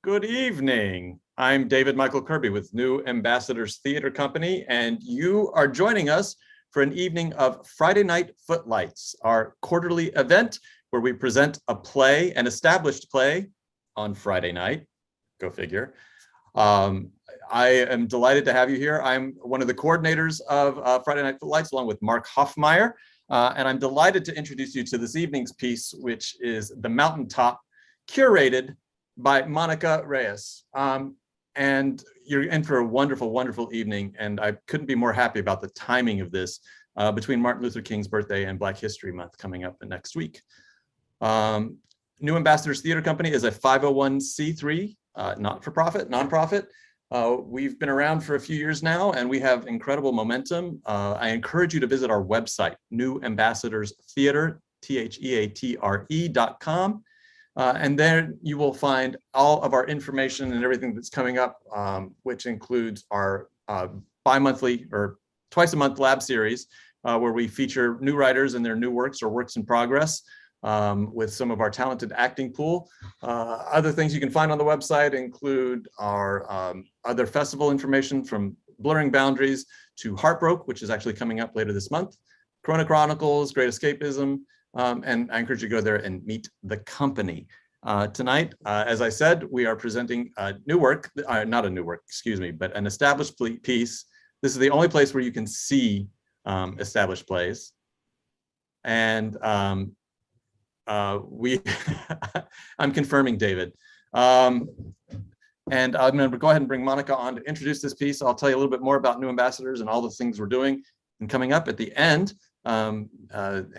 Good evening. I'm David Michael Kirby with New Ambassadors Theater Company, and you are joining us for an evening of Friday Night Footlights, our quarterly event where we present a play, an established play, on Friday night. Go figure. I am delighted to have you here. I'm one of the coordinators of Friday Night Footlights, along with Mark Hoffmeyer, and I'm delighted to introduce you to this evening's piece, which is The Mountaintop, curated by Monica Reyes. And you're in for a wonderful, wonderful evening. And I couldn't be more happy about the timing of this between Martin Luther King's birthday and Black History Month coming up next week. New Ambassadors Theater Company is a 501c3, not-for-profit, nonprofit. We've been around for a few years now, and we have incredible momentum. I encourage you to visit our website, newambassadorstheater, theatre.com. And there you will find all of our information and everything that's coming up, which includes our bi-monthly or twice-a-month lab series, where we feature new writers and their new works or works in progress with some of our talented acting pool. Other things you can find on the website include our other festival information, from Blurring Boundaries to Heartbroke, which is actually coming up later this month, Corona Chronicles, Great Escapism, and I encourage you to go there and meet the company. Tonight, as I said, we are presenting a new work, not a new work, excuse me, but an established piece. This is the only place where you can see established plays. And I'm confirming, David. And I'm going to go ahead and bring Monica on to introduce this piece. I'll tell you a little bit more about New Ambassadors and all the things we're doing and coming up at the end.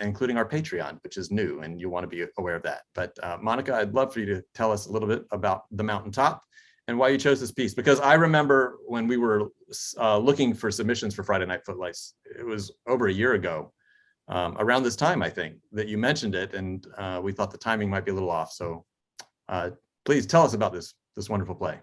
Including our Patreon, which is new, and you want to be aware of that. But Monica, I'd love for you to tell us a little bit about The Mountaintop and why you chose this piece, because I remember when we were looking for submissions for Friday Night Footlights, it was over a year ago, around this time, I think, that you mentioned it, and we thought the timing might be a little off. So please tell us about this wonderful play.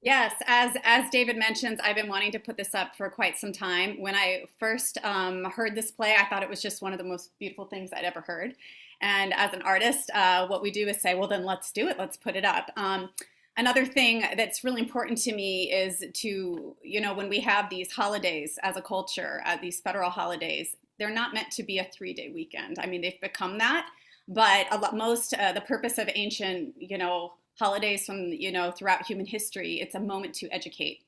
Yes, as David mentions, I've been wanting to put this up for quite some time. When I first heard this play, I thought it was just one of the most beautiful things I'd ever heard. And as an artist, what we do is say, well, then let's do it. Let's put it up. Another thing that's really important to me is to, when we have these holidays as a culture, these federal holidays, they're not meant to be a 3-day weekend. I mean, they've become that, but the purpose of ancient, holidays from, throughout human history, it's a moment to educate.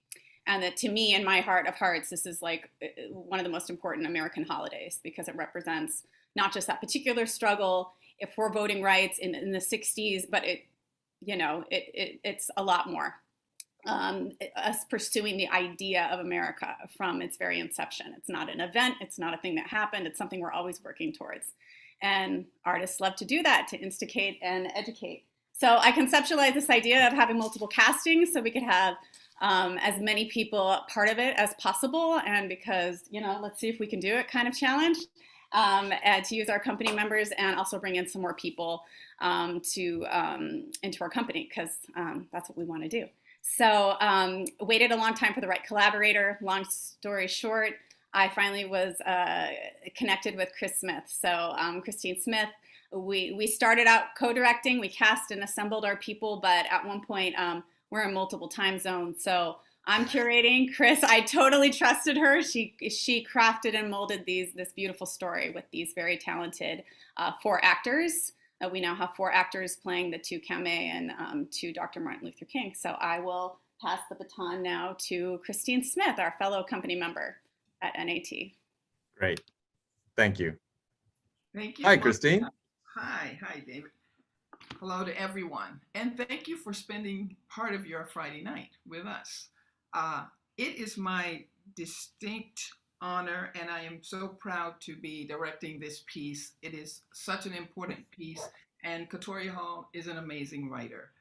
And that, to me, in my heart of hearts, this is like one of the most important American holidays, because it represents not just that particular struggle for voting rights in the 60s, but it's a lot more. Us pursuing the idea of America from its very inception. It's not an event, it's not a thing that happened, it's something we're always working towards. And artists love to do that, to instigate and educate. So I conceptualized this idea of having multiple castings so we could have as many people part of it as possible. And because, let's see if we can do it kind of challenge, and to use our company members and also bring in some more people into our company, because that's what we want to do. So waited a long time for the right collaborator. Long story short, I finally was connected with Chris Smith. So Christine Smith, we started out co-directing, we cast and assembled our people, but at one point we're in multiple time zones. So I'm curating. Chris, I totally trusted her. She crafted and molded this beautiful story with these very talented 4 actors. We now have 4 actors playing the 2 Kame and 2 Dr. Martin Luther King. So I will pass the baton now to Christine Smith, our fellow company member at NAT. Great. Thank you. Thank you. Hi, Christine. Hi, David. Hello to everyone. And thank you for spending part of your Friday night with us. It is my distinct honor, and I am so proud to be directing this piece. It is such an important piece, and Katori Hall is an amazing writer.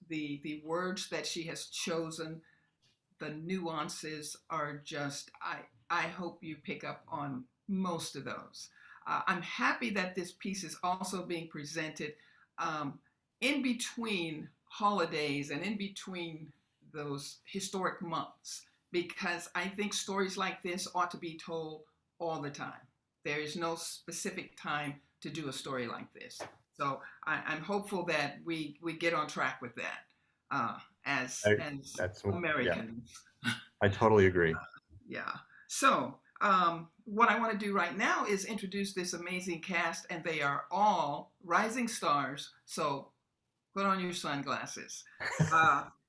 The words that she has chosen, the nuances are just, I hope you pick up on most of those. I'm happy that this piece is also being presented in between holidays and in between those historic months, because I think stories like this ought to be told all the time. There is no specific time to do a story like this. So I'm hopeful that we get on track with that. as That's Americans. Yeah, I totally agree. Yeah. So what I want to do right now is introduce this amazing cast, and they are all rising stars. So put on your sunglasses.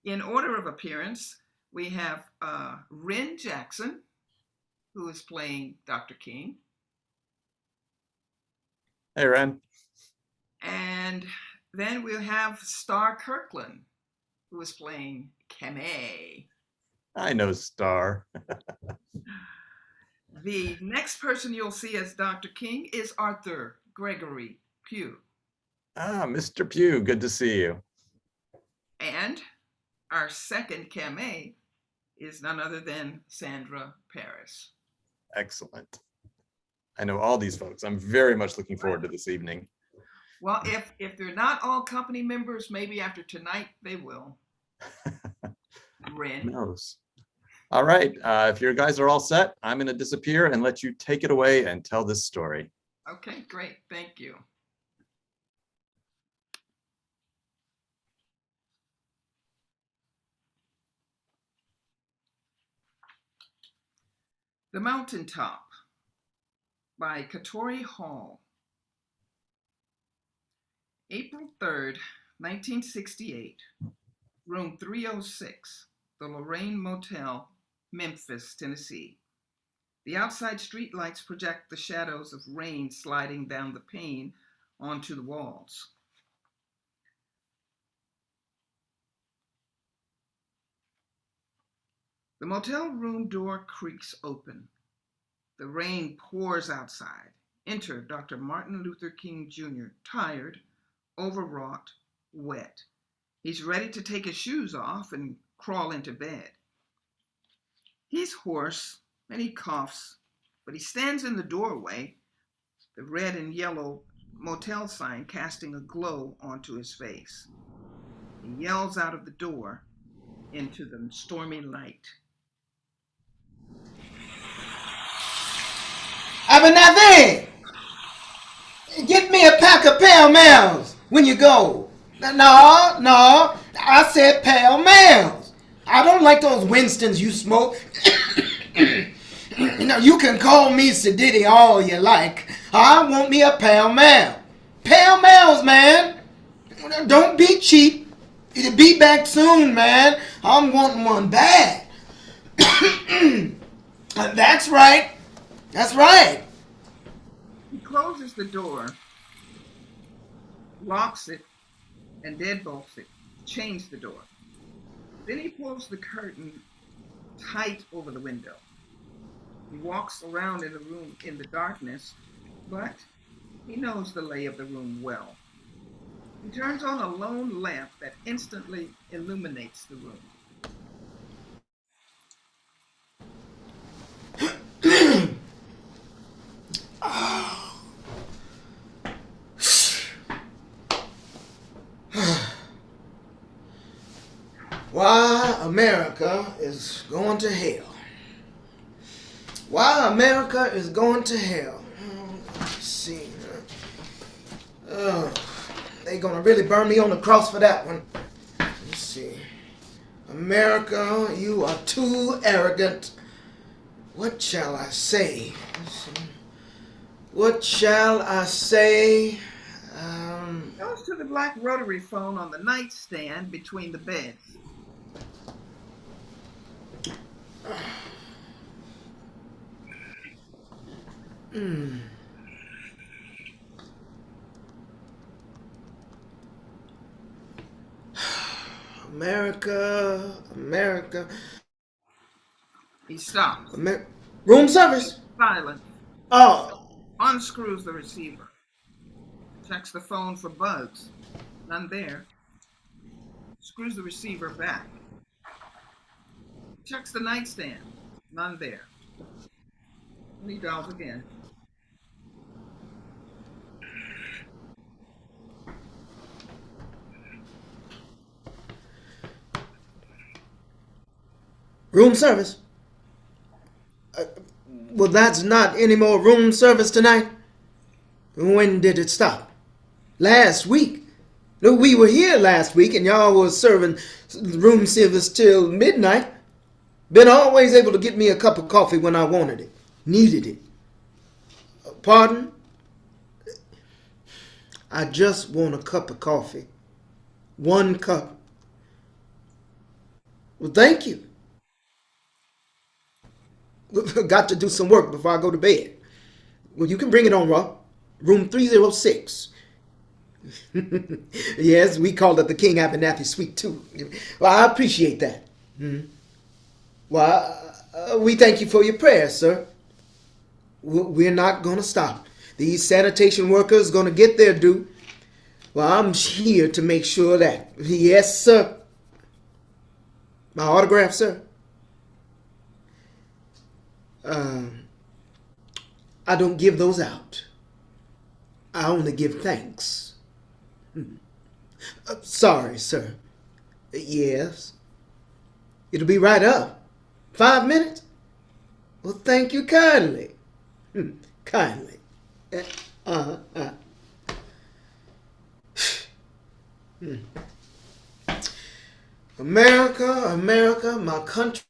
In order of appearance, we have Ren Jackson, who is playing Dr. King. Hey, Ren. And then we'll have Star Kirkland, who is playing Kamei. I know Star. The next person you'll see as Dr. King is Arthur Gregory Pugh. Mr. Pugh, good to see you. And our second Kamei is none other than Sandra Paris. Excellent. I know all these folks. I'm very much looking forward to this evening. Well, if they're not all company members, maybe after tonight they will. Ren. Who knows? All right. If your guys are all set, I'm going to disappear and let you take it away and tell this story. Okay, great. Thank you. The Mountaintop by Katori Hall. April 3rd, 1968, room 306, the Lorraine Motel, Memphis, Tennessee. The outside streetlights project the shadows of rain sliding down the pane onto the walls. The motel room door creaks open. The rain pours outside. Enter Dr. Martin Luther King Jr., tired, overwrought, wet. He's ready to take his shoes off and crawl into bed. He's hoarse and he coughs, but he stands in the doorway, the red and yellow motel sign casting a glow onto his face. He yells out of the door into the stormy night. Abernathy, get me a pack of Pall Malls when you go. No, I said Pall Malls. I don't like those Winstons you smoke. You can call me Sedity all you like. I want me a Pall Mall. Pall Malls, man. Don't be cheap. It'll be back soon, man. I'm wanting one bad. That's right. That's right. He closes the door, locks it, and deadbolts it, chains the door. Then he pulls the curtain tight over the window. He walks around in the room in the darkness, but he knows the lay of the room well. He turns on a lone lamp that instantly illuminates the room. Why America is going to hell. Why America is going to hell. Let's see. They're going to really burn me on the cross for that one. Let's see. America, you are too arrogant. What shall I say? What shall I say? Goes to the black rotary phone on the nightstand between the beds. America. He stops. Room service. Silence. Oh. Unscrews the receiver. Checks the phone for bugs. None there. Screws the receiver back. Checks the nightstand. None there. And he dials again. Room service. Well, that's not any more room service tonight. When did it stop? Last week. Look, we were here last week and y'all was serving room service till midnight. Been always able to get me a cup of coffee when I wanted it, needed it. Pardon? I just want a cup of coffee. One cup. Well, thank you. Got to do some work before I go to bed. Well, you can bring it on, Rob. Room 306. Yes, we called it the King Abernathy Suite, too. Well, I appreciate that. Well, we thank you for your prayers, sir. We're not going to stop. These sanitation workers going to get their due. Well, I'm here to make sure that. Yes, sir. My autograph, sir? I don't give those out. I only give thanks. Sorry, sir. Yes. It'll be right up. 5 minutes? Well, thank you kindly. Kindly. America, America, my country,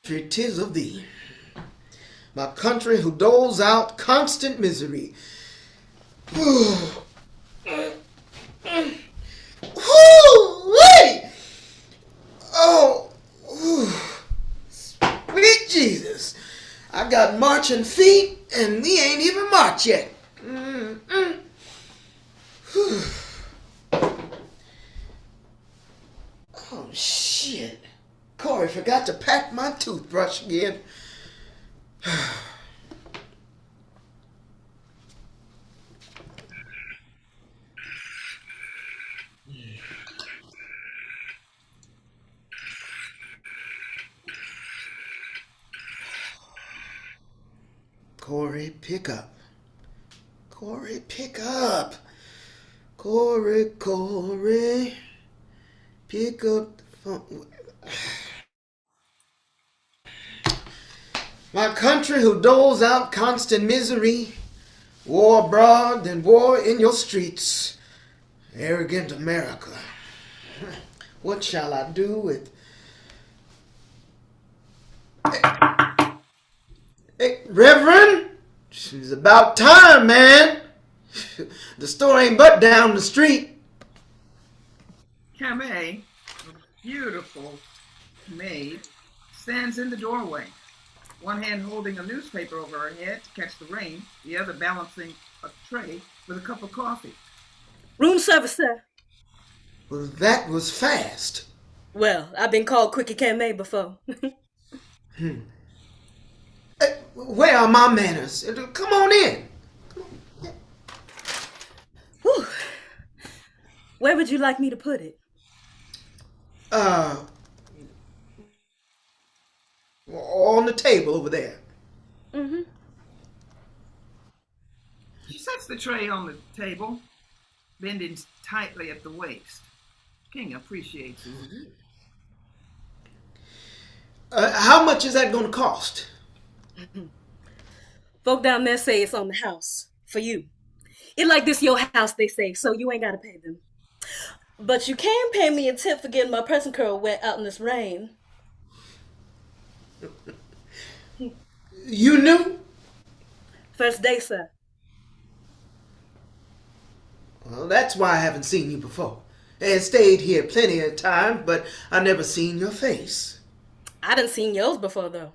'tis of thee. My country who doles out constant misery. Woo-wee! Oh, sweet Jesus. I got marching feet and we ain't even marched yet. Oh, shit. Corey forgot to pack my toothbrush again. Corey, pick up. Corey, pick up. Corey, pick up the phone. My country who doles out constant misery, war abroad and war in your streets. Arrogant America. What shall I do with... Hey, Reverend, it's about time, man. The store ain't but down the street. Kang, a beautiful maid, stands in the doorway, one hand holding a newspaper over her head to catch the rain, the other balancing a tray with a cup of coffee. Room service, sir. Well, that was fast. Well, I've been called Quickie Kang before. Where are my manners? Come on in. Whew. Where would you like me to put it? On the table over there. Mm-hmm. She sets the tray on the table, bending tightly at the waist. King appreciates it. How much is that going to cost? Folk down there say it's on the house. For you. It like this your house, they say, so you ain't gotta pay them. But you can pay me a tip for getting my pressing curl wet out in this rain. You knew? First day, sir. Well, that's why I haven't seen you before. I stayed here plenty of time, but I never seen your face. I done seen yours before, though.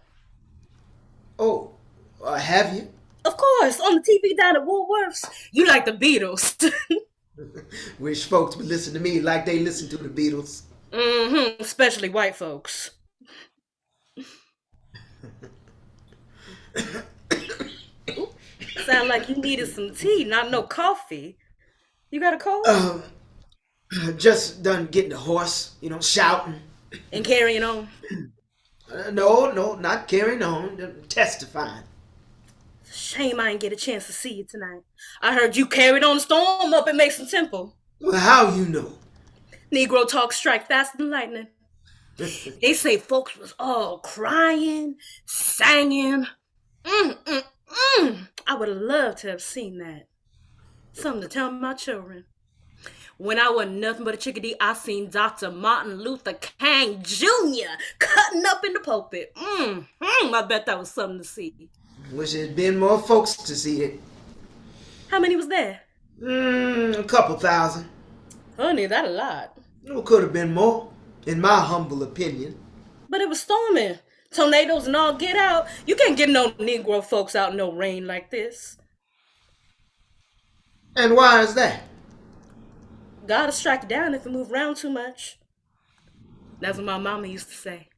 Oh, have you? Of course, on the TV down at Woolworths. You like the Beatles. Wish folks would listen to me like they listen to the Beatles. Mm-hmm, especially white folks. Sound like you needed some tea, not no coffee. You got a cold? Just done getting the horse, shouting. And carrying on? No, not carrying on, testifying. Shame I didn't get a chance to see you tonight. I heard you carried on the storm up at Mason Temple. Well, how you know? Negro talk strike faster than lightning. They say folks was all crying, singing. I would have loved to have seen that. Something to tell my children. When I wasn't nothing but a chickadee, I seen Dr. Martin Luther Kang Jr. cutting up in the pulpit. I bet that was something to see. Wish there'd been more folks to see it. How many was there? A couple thousand. Honey, that a lot. It could have been more, in my humble opinion. But it was storming. Tornadoes and all get out. You can't get no Negro folks out in no rain like this. And why is that? Gotta strike it down if you move around too much. That's what my mama used to say.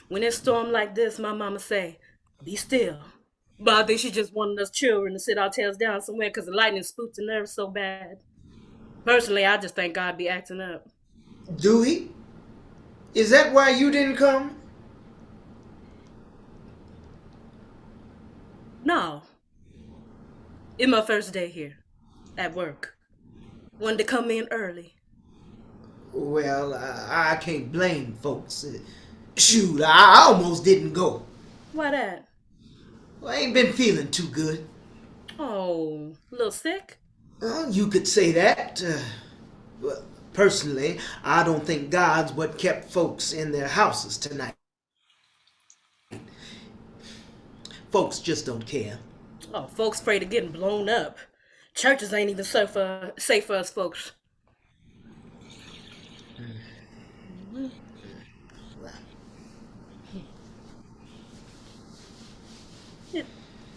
When it stormed like this, my mama say, be still. But I think she just wanted us children to sit our tails down somewhere because the lightning spooked the nerves so bad. Personally, I just think God be acting up. Do he? Is that why you didn't come? No. It's my first day here, at work. Wanted to come in early. Well, I can't blame folks. Shoot, I almost didn't go. Why that? Well, I ain't been feeling too good. Oh, a little sick? Well, you could say that. Well, personally, I don't think God's what kept folks in their houses tonight. Folks just don't care. Oh, folks afraid of getting blown up. Churches ain't even safe for us folks.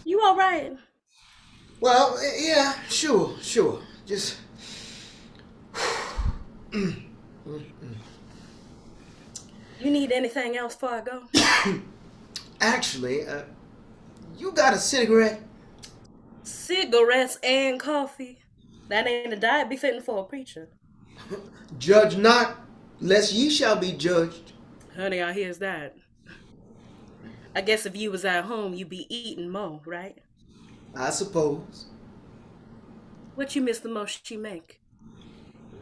You all right? Well, yeah, sure. Just... You need anything else before I go? Actually, you got a cigarette? Cigarettes and coffee. That ain't a diet befitting for a preacher. Judge not, lest ye shall be judged. Honey, I hears that. I guess if you was at home, you'd be eating more, right? I suppose. What you miss the most she make?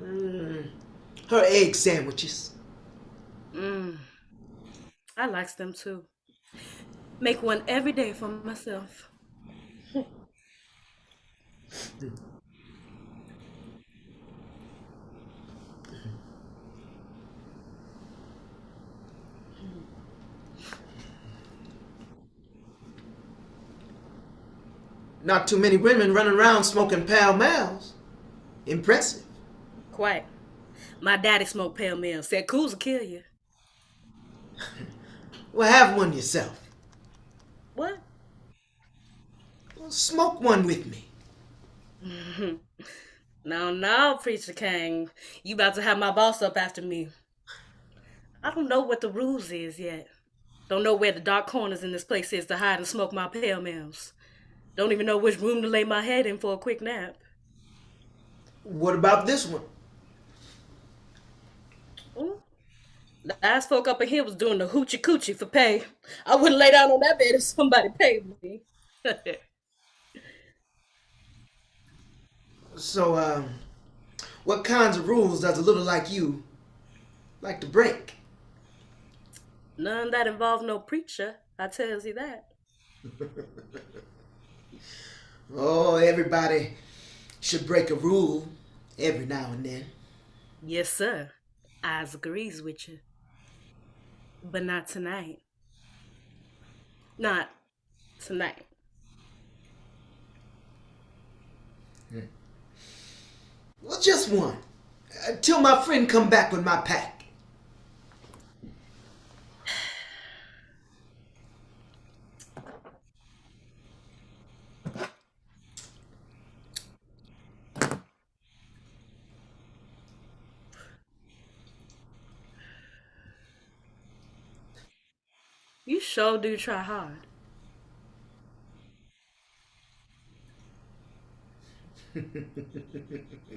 Her egg sandwiches. I likes them too. Make one every day for myself. Not too many women running around smoking Pall Malls. Impressive. Quite. My daddy smoked Pall Mall. Said cools will kill you. Well, have one yourself. What? Well, smoke one with me. No, Preacher Kang. You about to have my boss up after me. I don't know what the rules is yet. Don't know where the dark corners in this place is to hide and smoke my Pall Malls. Don't even know which room to lay my head in for a quick nap. What about this one? Last folk up in here was doing the hoochie coochie for pay. I wouldn't lay down on that bed if somebody paid me. So, what kinds of rules does a little like you like to break? None that involve no preacher, I tells you that. Oh, everybody should break a rule every now and then. Yes, sir. I agrees with you. But not tonight. Not tonight. Well, just one. Till my friend come back with my pack. You sure do try hard.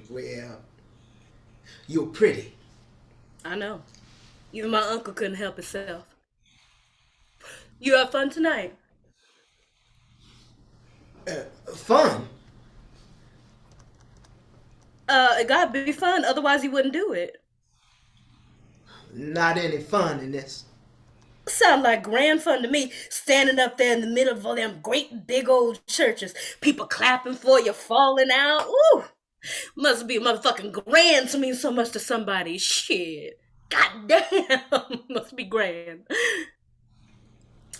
Well, you're pretty. I know. Even my uncle couldn't help himself. You have fun tonight? Fun? It gotta be fun, otherwise he wouldn't do it. Not any fun in this. Sound like grand fun to me, standing up there in the middle of all them great big old churches, people clapping for you, falling out. Ooh, Must be motherfucking grand to mean so much to somebody. Shit. God damn. Must be grand.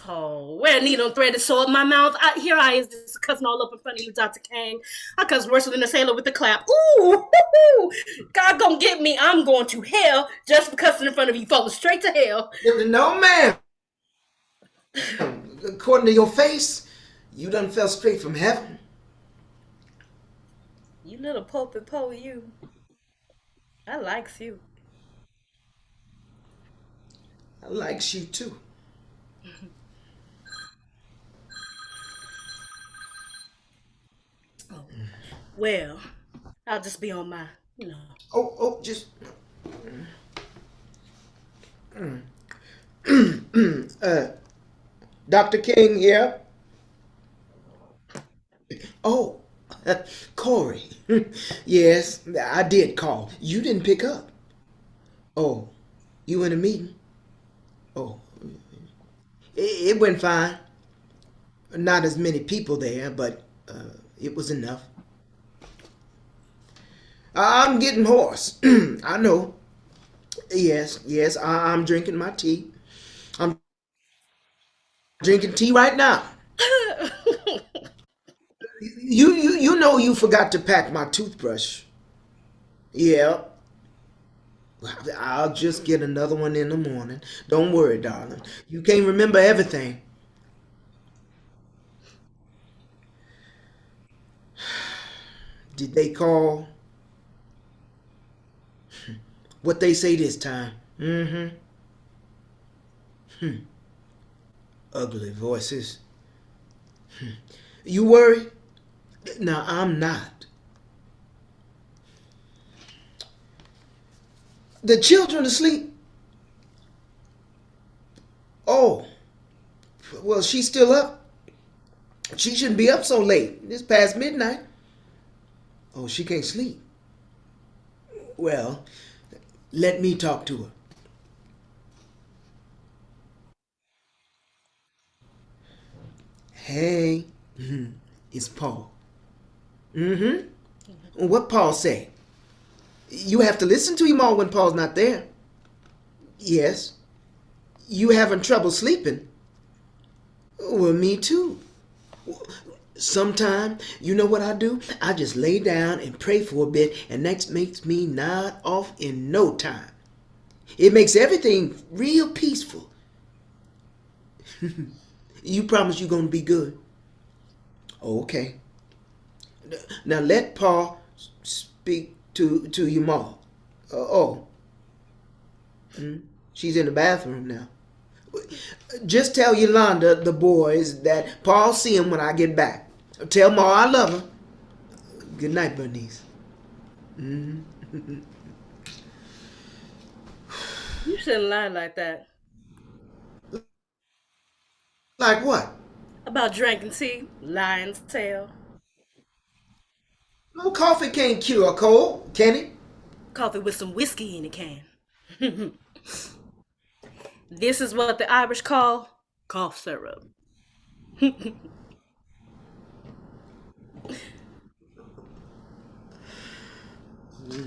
Oh, wear a needle and thread is so up my mouth. Here I is just cussing all up in front of you, Dr. Kang. I cuss worse than a sailor with a clap. Ooh, God gonna get me. I'm going to hell just for cussing in front of you, falling straight to hell. No, ma'am. According to your face, you done fell straight from heaven. You little pope and po, you. I likes you. I likes you too. Oh, well, I'll just be on my, Just. Dr. King here. Oh, Corey. Yes, I did call. You didn't pick up. Oh, you in a meeting? Oh, it went fine. Not as many people there, but it was enough. I'm getting hoarse. I know. Yes, I'm drinking my tea. I'm drinking tea right now. You know you forgot to pack my toothbrush. Yeah. I'll just get another one in the morning. Don't worry, darling. You can't remember everything. Did they call? What they say this time? Ugly voices. You worried? No, I'm not. The children asleep? Oh, well, she's still up. She shouldn't be up so late. It's past midnight. Oh, she can't sleep. Well, let me talk to her. Hey, it's Paul. What Paul say? You have to listen to him all when Paul's not there. Yes. You having trouble sleeping? Well, me too. Sometime, you know what I do? I just lay down and pray for a bit, and that makes me nod off in no time. It makes everything real peaceful. You promise you're going to be good? Okay. Now let Paul speak to your mom. She's in the bathroom now. Just tell Yolanda, the boys, that Paul see him when I get back. Tell Ma I love her. Good night, Bernice. You shouldn't lie like that. Like what? About drinking tea, lion's tail. No coffee can't cure a cold, can it? Coffee with some whiskey in it can. This is what the Irish call cough syrup.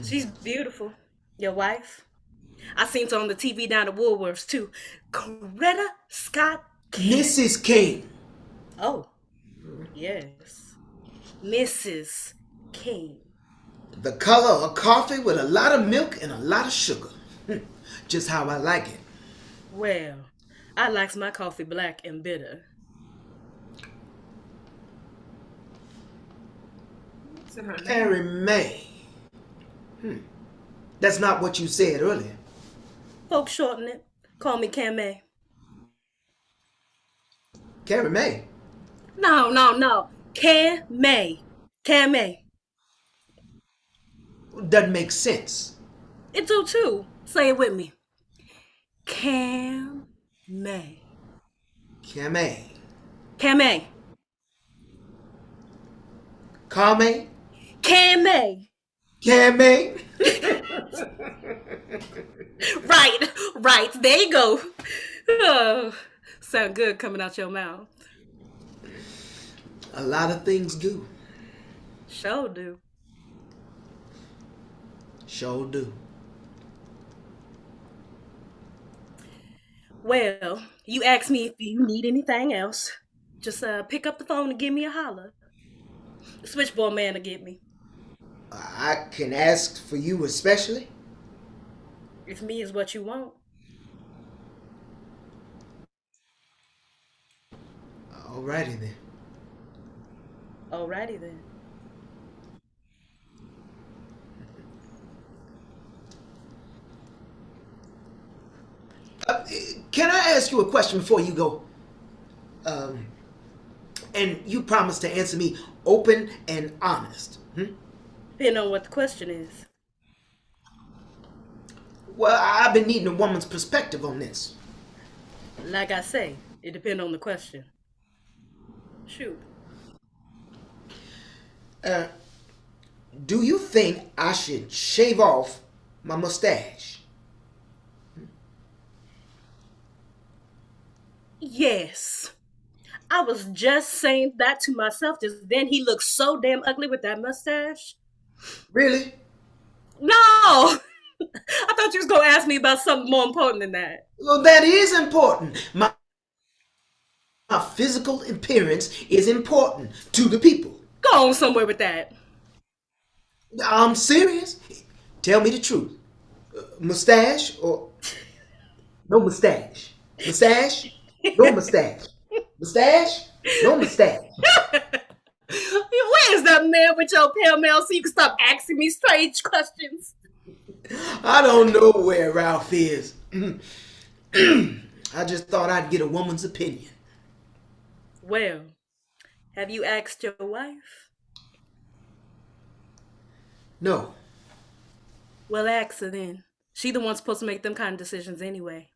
She's beautiful. Your wife? I seen her on the TV down at Woolworths too. Coretta Scott King. Mrs. King. Oh, yes. Mrs. King. The color of coffee with a lot of milk and a lot of sugar. Just how I like it. Well, I likes my coffee black and bitter. What's her name? Carrie May. That's not what you said earlier. Folks shorten it. Call me Camay. Carrie May? No. Camay. Camay. Doesn't make sense. It do too. Say it with me. Camay. Camay. Camay. Carmay? Camay. Camay? Right. There you go. Oh, sound good coming out your mouth. A lot of things do. Sure do. Sure do. Well, you ask me if you need anything else. Just pick up the phone and give me a holler. The switchboard man will get me. I can ask for you especially. If me is what you want. Alrighty then. Alrighty then. Can I ask you a question before you go? And you promise to answer me open and honest. Depending on what the question is. Well, I've been needing a woman's perspective on this. Like I say, it depends on the question. Shoot. Do you think I should shave off my mustache? Yes. I was just saying that to myself just then. He looks so damn ugly with that mustache. Really? No! I thought you was going to ask me about something more important than that. Well, that is important. My physical appearance is important to the people. Go on somewhere with that. I'm serious. Tell me the truth. Mustache or no mustache? Mustache? No mustache. Mustache? No mustache. Where's that man with your pale mail so you can stop asking me strange questions? I don't know where Ralph is. I just thought I'd get a woman's opinion. Well, have you asked your wife? No. Well, ask her then. She the one supposed to make them kind of decisions anyway.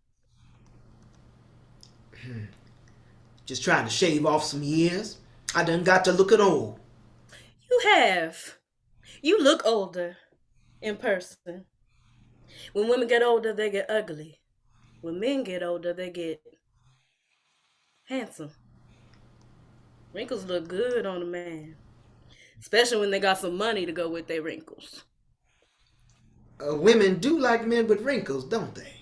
Just trying to shave off some years. I done got to looking old. You have. You look older in person. When women get older, they get ugly. When men get older, they get handsome. Wrinkles look good on a man. Especially when they got some money to go with their wrinkles. Women do like men with wrinkles, don't they?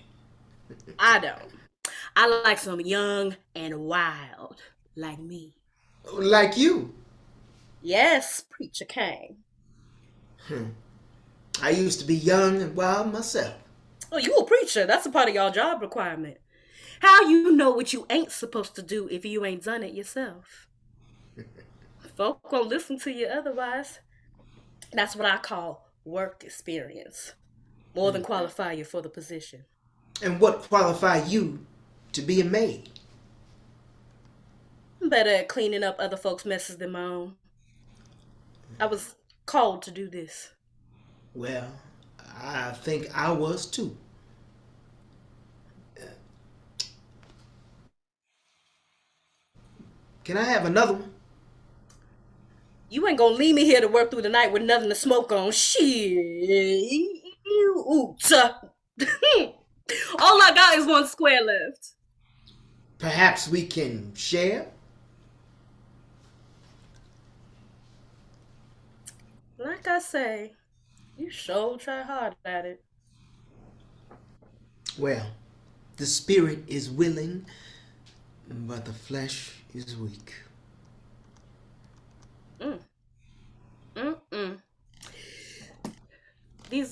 I don't. I like some young and wild, like me. Like you. Yes, Preacher Kang. I used to be young and wild myself. Oh, you a preacher. That's a part of y'all job requirement. How you know what you ain't supposed to do if you ain't done it yourself? Folk won't listen to you otherwise. That's what I call work experience. More than qualify you for the position. And what qualify you to be a maid? I'm better at cleaning up other folks' messes than my own. I was called to do this. Well, I think I was too. Can I have another one? You ain't gonna leave me here to work through the night with nothing to smoke on. Shit. All I got is one square left. Perhaps we can share? Like I say, you sure try hard at it. Well, the spirit is willing, but the flesh is weak. These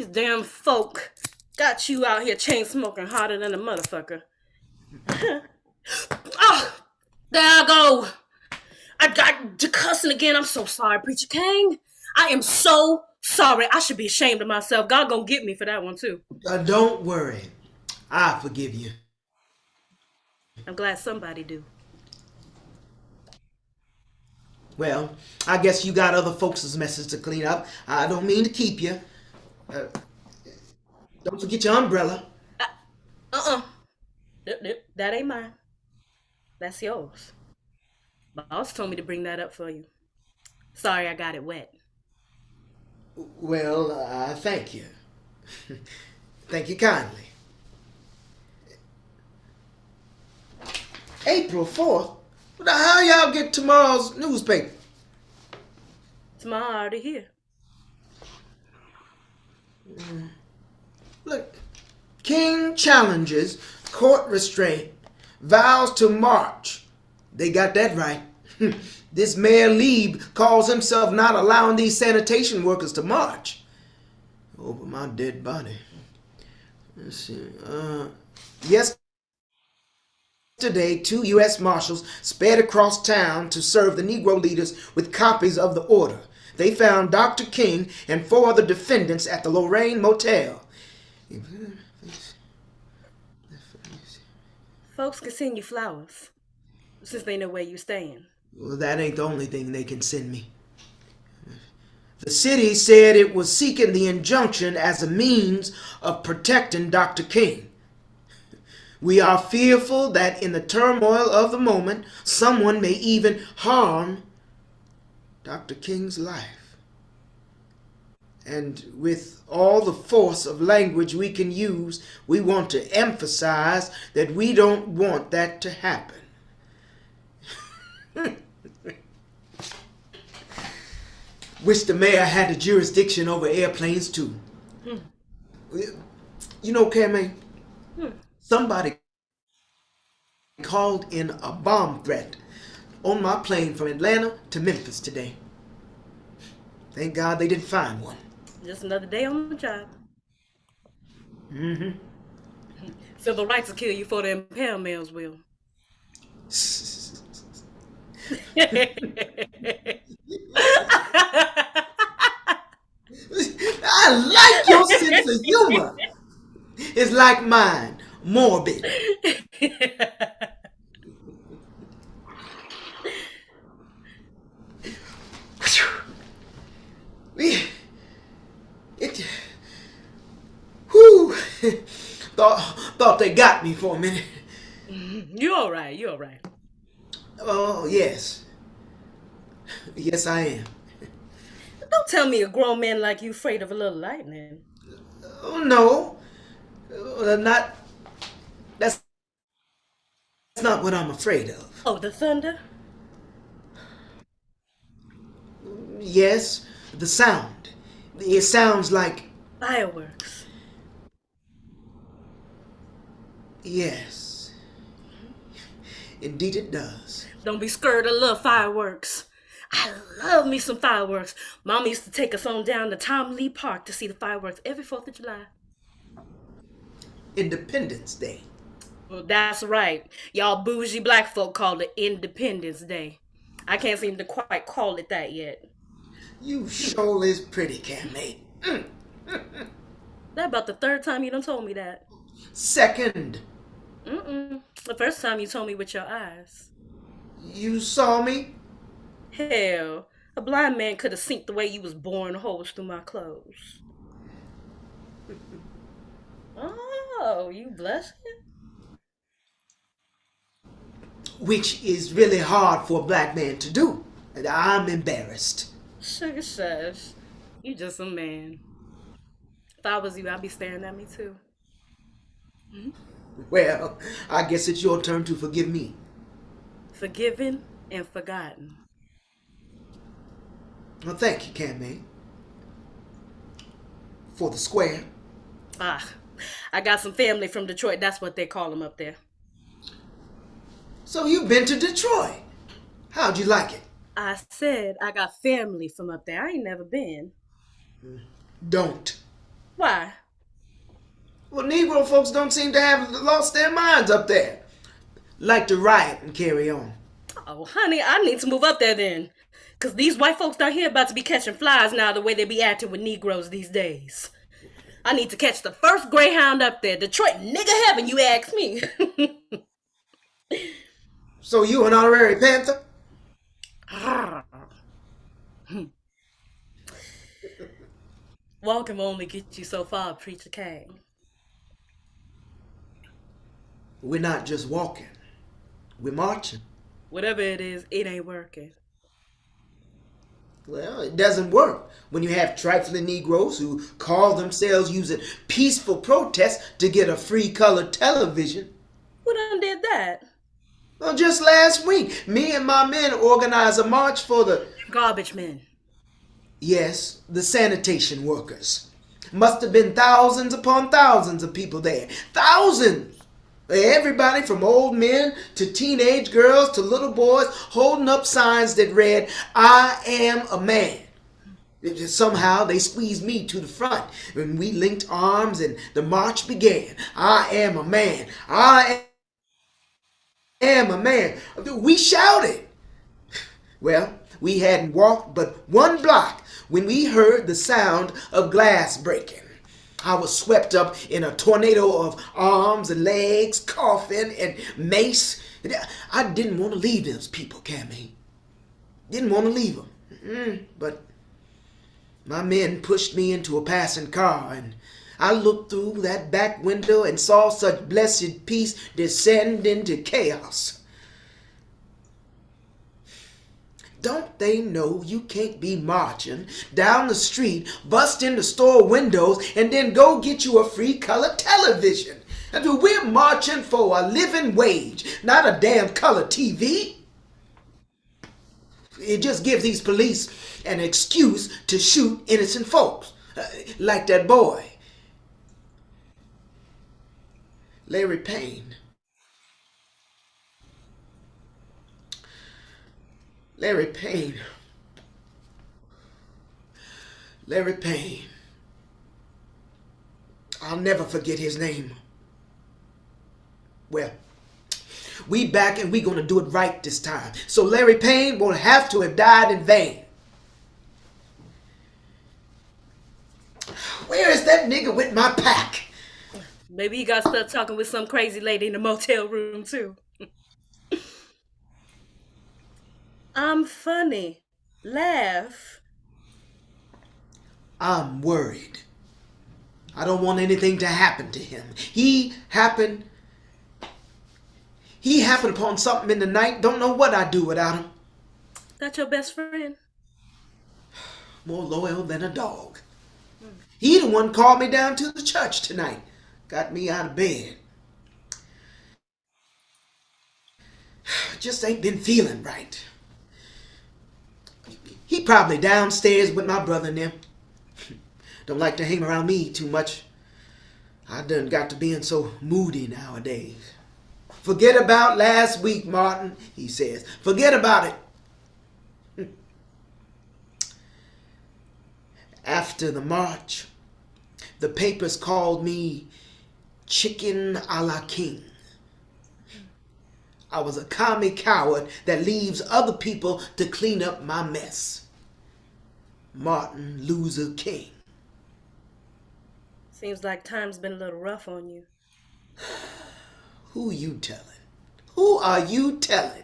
damn folk got you out here chain smoking harder than a motherfucker. Oh, there I go. I got to cussing again. I'm so sorry, Preacher Kang. I am so sorry. I should be ashamed of myself. God gonna get me for that one too. Don't worry. I forgive you. I'm glad somebody do. Well, I guess you got other folks' messes to clean up. I don't mean to keep you. Don't forget your umbrella. That ain't mine. That's yours. Boss told me to bring that up for you. Sorry I got it wet. Well, thank you. Thank you kindly. April 4th? How y'all get tomorrow's newspaper? Tomorrow already here. King challenges court restraint, vows to march. They got that right. This Mayor Lieb calls himself not allowing these sanitation workers to march. Over my dead body. Let's see. Yesterday, 2 U.S. Marshals sped across town to serve the Negro leaders with copies of the order. They found Dr. King and 4 other defendants at the Lorraine Motel. Folks can send you flowers, since they know where you're staying. Well, that ain't the only thing they can send me. The city said it was seeking the injunction as a means of protecting Dr. King. We are fearful that in the turmoil of the moment, someone may even harm Dr. King's life. And with all the force of language we can use, we want to emphasize that we don't want that to happen. Wish the mayor had the jurisdiction over airplanes too. You know, Kang, somebody called in a bomb threat on my plane from Atlanta to Memphis today. Thank God they didn't find one. Just another day on the job. Civil rights will kill you for the impale males will. I like your sense of humor. It's like mine, morbid. Thought they got me for a minute. You all right, you all right. Oh, yes. Yes, I am. Don't tell me a grown man like you afraid of a little lightning. Oh, no. That's not what I'm afraid of. Oh, the thunder? Yes, the sound. It sounds like... Fireworks. Yes. Indeed it does. Don't be scared, I love fireworks. I love me some fireworks. Mama used to take us on down to Tom Lee Park to see the fireworks every 4th of July. Independence Day. Well, that's right. Y'all bougie black folk call it Independence Day. I can't seem to quite call it that yet. You sure is pretty, Kang. That about the 3rd time you done told me that. Second. The first time you told me with your eyes. You saw me? Hell, a blind man could have seen the way you was boring holes through my clothes. Oh, you blushing? Which is really hard for a black man to do. And I'm embarrassed. Sugar shush. You just a man. If I was you, I'd be staring at me too. Well, I guess it's your turn to forgive me. Forgiven and forgotten. Well, thank you, Kang, for the square. I got some family from Detroit. That's what they call them up there. So you've been to Detroit. How'd you like it? I said I got family from up there. I ain't never been. Don't. Why? Well, Negro folks don't seem to have lost their minds up there. Like to riot and carry on. Oh, honey, I need to move up there then. Because these white folks down here about to be catching flies now the way they be acting with Negroes these days. I need to catch the first Greyhound up there. Detroit nigga heaven, you ask me. So you an honorary Panther? Walking will only get you so far, Preacher Kang. We're not just walking. We're marching. Whatever it is, it ain't working. Well, it doesn't work when you have trifling Negroes who call themselves using peaceful protests to get a free color television. Who done did that? Well, just last week, me and my men organized a march for the... Garbage men. Yes, the sanitation workers. Must have been thousands upon thousands of people there. Thousands! Everybody from old men to teenage girls to little boys holding up signs that read, "I am a man." Somehow they squeezed me to the front and we linked arms and the march began. I am a man. I am a man. We shouted. Well, we hadn't walked but 1 block when we heard the sound of glass breaking. I was swept up in a tornado of arms and legs, coffin and mace. I didn't want to leave those people, Cammy. Didn't want to leave them. But my men pushed me into a passing car, and I looked through that back window and saw such blessed peace descend into chaos. Don't they know you can't be marching down the street, bust into store windows, and then go get you a free color television? And we're marching for a living wage, not a damn color TV. It just gives these police an excuse to shoot innocent folks, like that boy, Larry Payne. Larry Payne. Larry Payne. I'll never forget his name. Well, we back and we gonna do it right this time. So Larry Payne won't have to have died in vain. Where is that nigga with my pack? Maybe he got stuck talking with some crazy lady in the motel room too. I'm funny. Laugh. I'm worried. I don't want anything to happen to him. He happened upon something in the night. Don't know what I'd do without him. That your best friend? More loyal than a dog. He the one called me down to the church tonight. Got me out of bed. Just ain't been feeling right. He probably downstairs with my brother and them. Don't like to hang around me too much. I done got to being so moody nowadays. Forget about last week, Martin, he says. Forget about it. After the march, the papers called me Chicken a la King. I was a commie coward that leaves other people to clean up my mess. Martin Luther King. Seems like time's been a little rough on you. Who you telling? Who are you telling?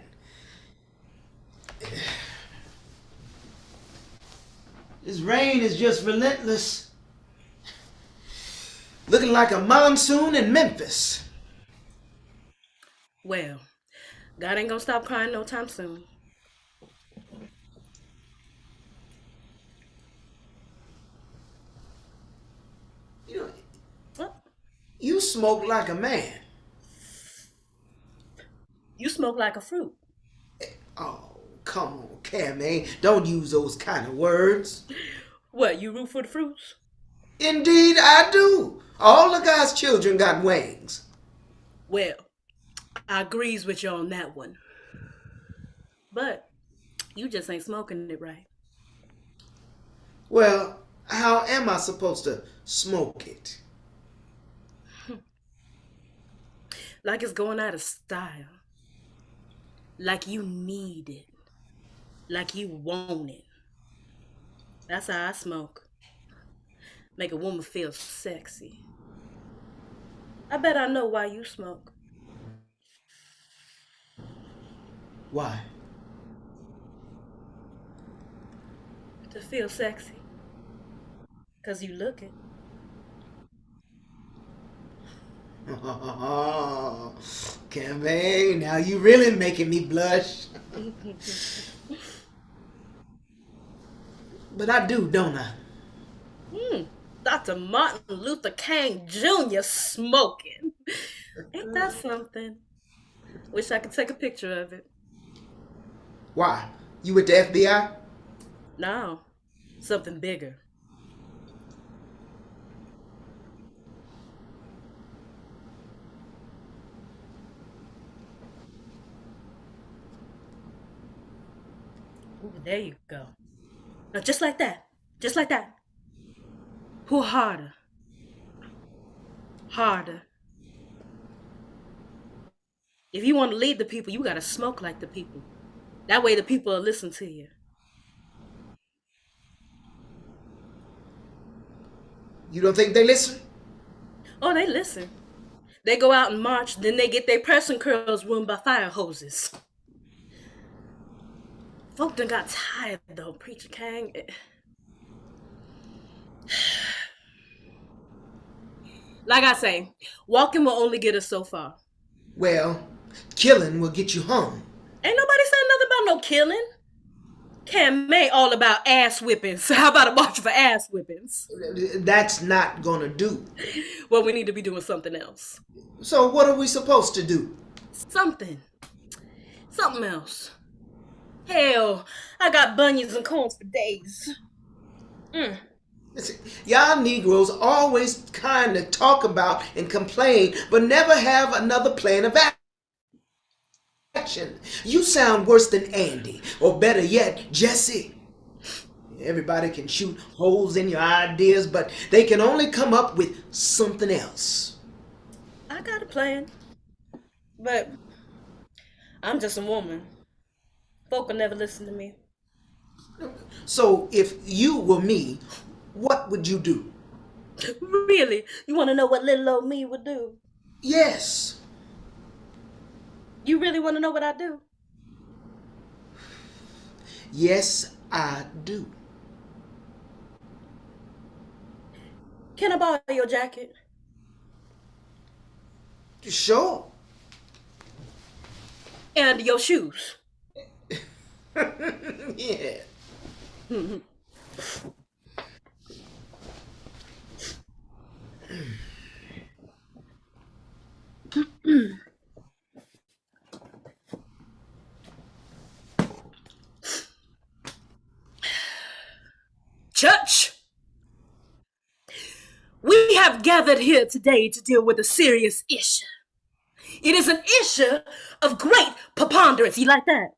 This rain is just relentless. Looking like a monsoon in Memphis. Well, God ain't gonna stop crying no time soon. You know, What? you smoke like a man. You smoke like a fruit. Oh, come on, Cammy. Don't use those kind of words. What, you root for the fruits? Indeed, I do. All of God's children got wings. Well, I agrees with you on that one. But you just ain't smoking it right. Well, how am I supposed to smoke it? Like it's going out of style. Like you need it. Like you want it. That's how I smoke. Make a woman feel sexy. I bet I know why you smoke. Why? To feel sexy. 'Cause you look it. Oh, Cammy, now you really making me blush. But I do, don't I? Dr. Martin Luther Kang Jr. smoking. Ain't that something? Wish I could take a picture of it. Why? You with the FBI? No, something bigger. There you go. Now, just like that. Just like that. Pull harder. Harder. If you want to lead the people, you got to smoke like the people. That way the people will listen to you. You don't think they listen? Oh, they listen. They go out and march, then they get their pressing curls ruined by fire hoses. Folk done got tired, though, Preacher Kang. Like I say, walking will only get us so far. Well, killing will get you home. Ain't nobody saying nothing about no killing. Can May all about ass whippings. So how about a march for ass whippings? That's not gonna do. Well, we need to be doing something else. So what are we supposed to do? Something else. Hell, I got bunions and corns for days. Listen, y'all Negroes always kind of talk about and complain, but never have another plan of action. You sound worse than Andy, or better yet, Jesse. Everybody can shoot holes in your ideas, but they can only come up with something else. I got a plan, but I'm just a woman. Folk will never listen to me. So if you were me, what would you do? Really? You want to know what little old me would do? Yes. You really want to know what I do? Yes, I do. Can I borrow your jacket? Sure. And your shoes? Yeah. Church, we have gathered here today to deal with a serious issue. It is an issue of great preponderance. You like that?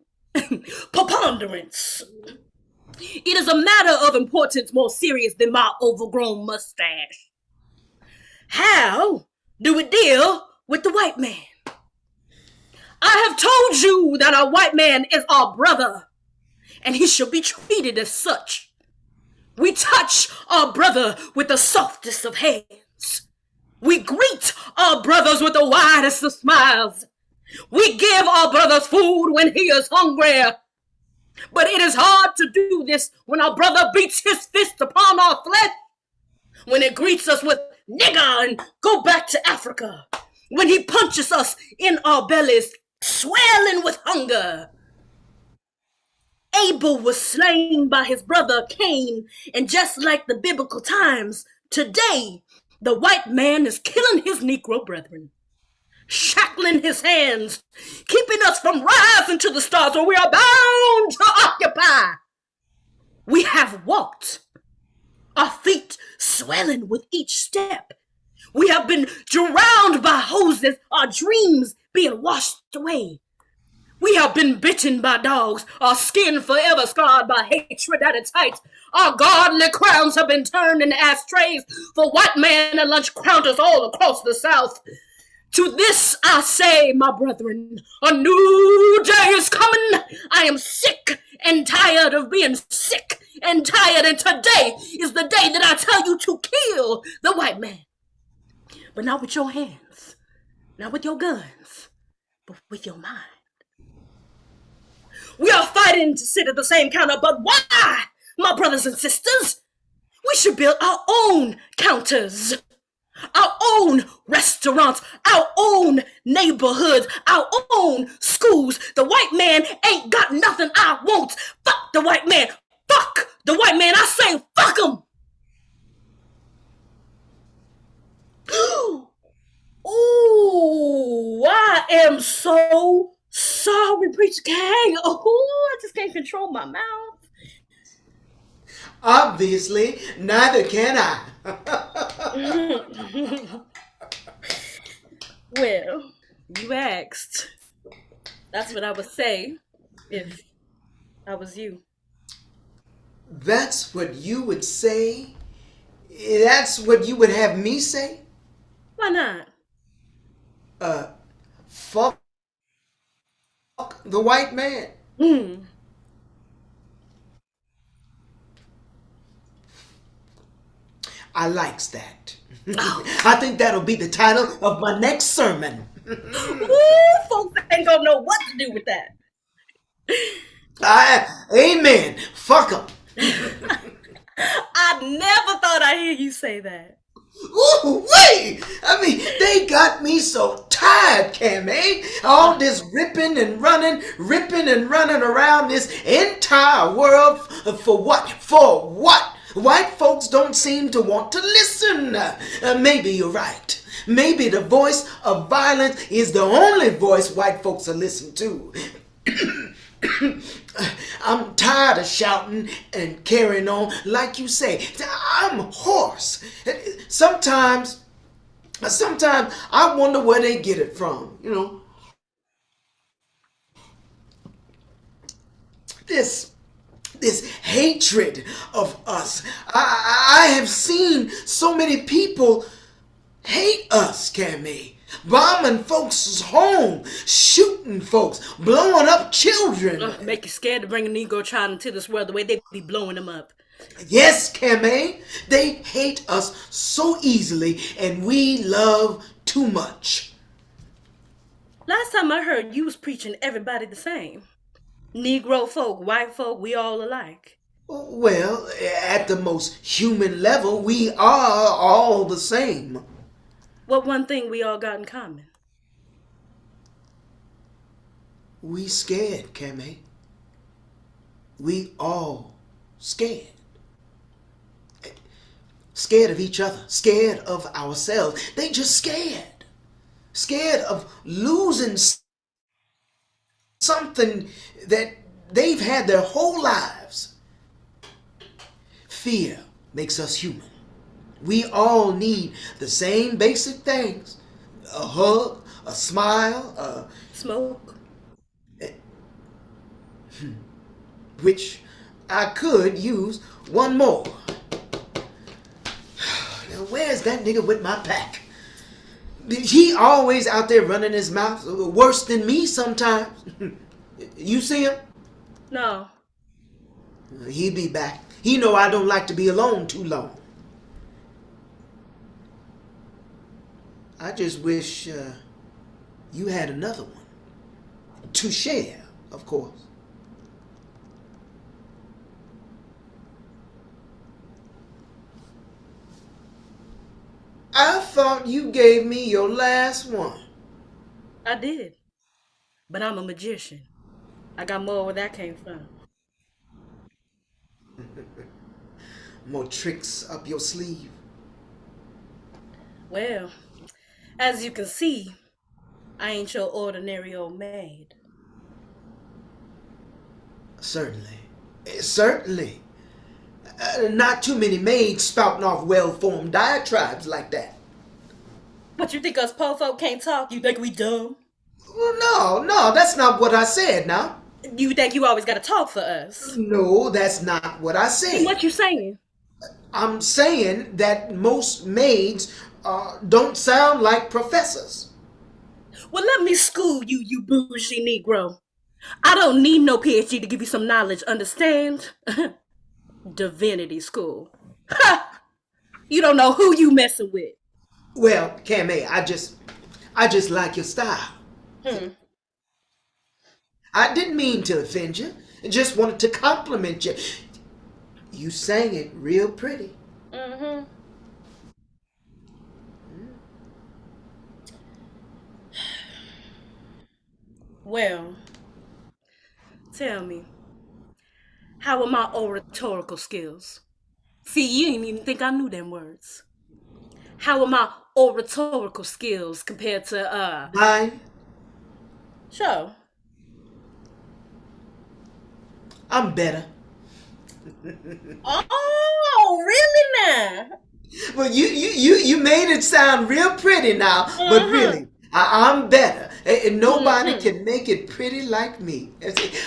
Preponderance. It is a matter of importance more serious than my overgrown mustache. How do we deal with the white man? I have told you that our white man is our brother, and he should be treated as such. We touch our brother with the softest of hands. We greet our brothers with the widest of smiles. We give our brothers food when he is hungry. But it is hard to do this when our brother beats his fist upon our flesh. When he greets us with nigger and go back to Africa. When he punches us in our bellies, swelling with hunger. Abel was slain by his brother Cain, and just like the biblical times, today the white man is killing his Negro brethren, shackling his hands, keeping us from rising to the stars where we are bound to occupy. We have walked, our feet swelling with each step. We have been drowned by hoses, our dreams being washed away. We have been bitten by dogs, our skin forever scarred by hatred at its height. Our godly crowns have been turned into ashtrays for white man and lunch counters all across the South. To this I say, my brethren, a new day is coming. I am sick and tired of being sick and tired, and today is the day that I tell you to kill the white man. But not with your hands, not with your guns, but with your mind. We are fighting to sit at the same counter, but why, my brothers and sisters? We should build our own counters, our own restaurants, our own neighborhoods, our own schools. The white man ain't got nothing I want. Fuck the white man. Fuck the white man. I say fuck him. Ooh, I am so sorry, Preacher Kang. Oh, I just can't control my mouth. Obviously, neither can I. Well, you asked. That's what I would say if I was you. That's what you would say? That's what you would have me say? Why not? Fuck the white man. Hmm. I likes that. I think that'll be the title of my next sermon. Ooh, folks ain't gonna know what to do with that. Amen. Fuck 'em. I never thought I'd hear you say that. Ooh, wait! I mean, they got me so tired, Cam, eh? All this ripping and running around this entire world for what? For what? White folks don't seem to want to listen. Maybe you're right. Maybe the voice of violence is the only voice white folks are listening to. I'm tired of shouting and carrying on. Like you say, I'm hoarse. Sometimes I wonder where they get it from, you know. This hatred of us. I have seen so many people hate us, Cammy. Bombing folks' home, shooting folks, blowing up children. Make you scared to bring a Negro child into this world the way they be blowing them up. Yes, Cammy, they hate us so easily, and we love too much. Last time I heard, you was preaching everybody the same. Negro folk, white folk, we all alike. Well, at the most human level, we are all the same. What one thing we all got in common? We scared, Cammy. We all scared. Scared of each other, scared of ourselves. They just scared. Scared of losing something that they've had their whole lives. Fear makes us human. We all need the same basic things. A hug, a smile, Smoke. which I could use one more. Now, where's that nigga with my pack? He always out there running his mouth, worse than me sometimes. You see him? No. He'll be back. He know I don't like to be alone too long. I just wish you had another one to share, of course. I thought you gave me your last one. I did. But I'm a magician. I got more where that came from. More tricks up your sleeve. Well, as you can see, I ain't your ordinary old maid. Certainly. Certainly. Not too many maids spouting off well-formed diatribes like that. What, you think us po folk can't talk? You think we dumb? Well, no, that's not what I said now. You think you always gotta talk for us? No, that's not what I said. What you saying? I'm saying that most maids don't sound like professors. Well, let me school you, you bougie Negro. I don't need no PhD to give you some knowledge, understand? Divinity school. Ha! You don't know who you messing with. Well, Cammy, I just like your style. I didn't mean to offend you. I just wanted to compliment you. You sang it real pretty. Mm-hmm. Well, tell me, how are my oratorical skills? See, you didn't even think I knew them words. How are my oratorical skills compared to, Mine? Sure. I'm better. Oh, really now? Well, you made it sound real pretty now, but really, I'm better. And nobody can make it pretty like me.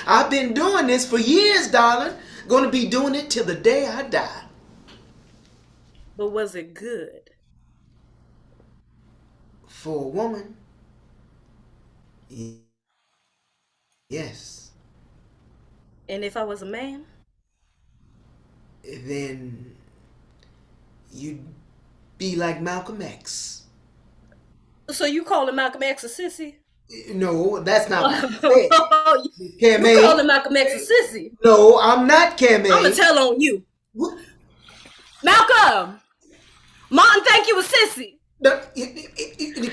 I've been doing this for years, darling. Gonna be doing it till the day I die. But was it good? For a woman, yes. And if I was a man? Then you'd be like Malcolm X. So you calling Malcolm X a sissy? No, that's not what I said. You Cammy. calling Malcolm X a sissy? No, I'm not Cammy. I'ma tell on you. What? Malcolm! Martin think you a sissy.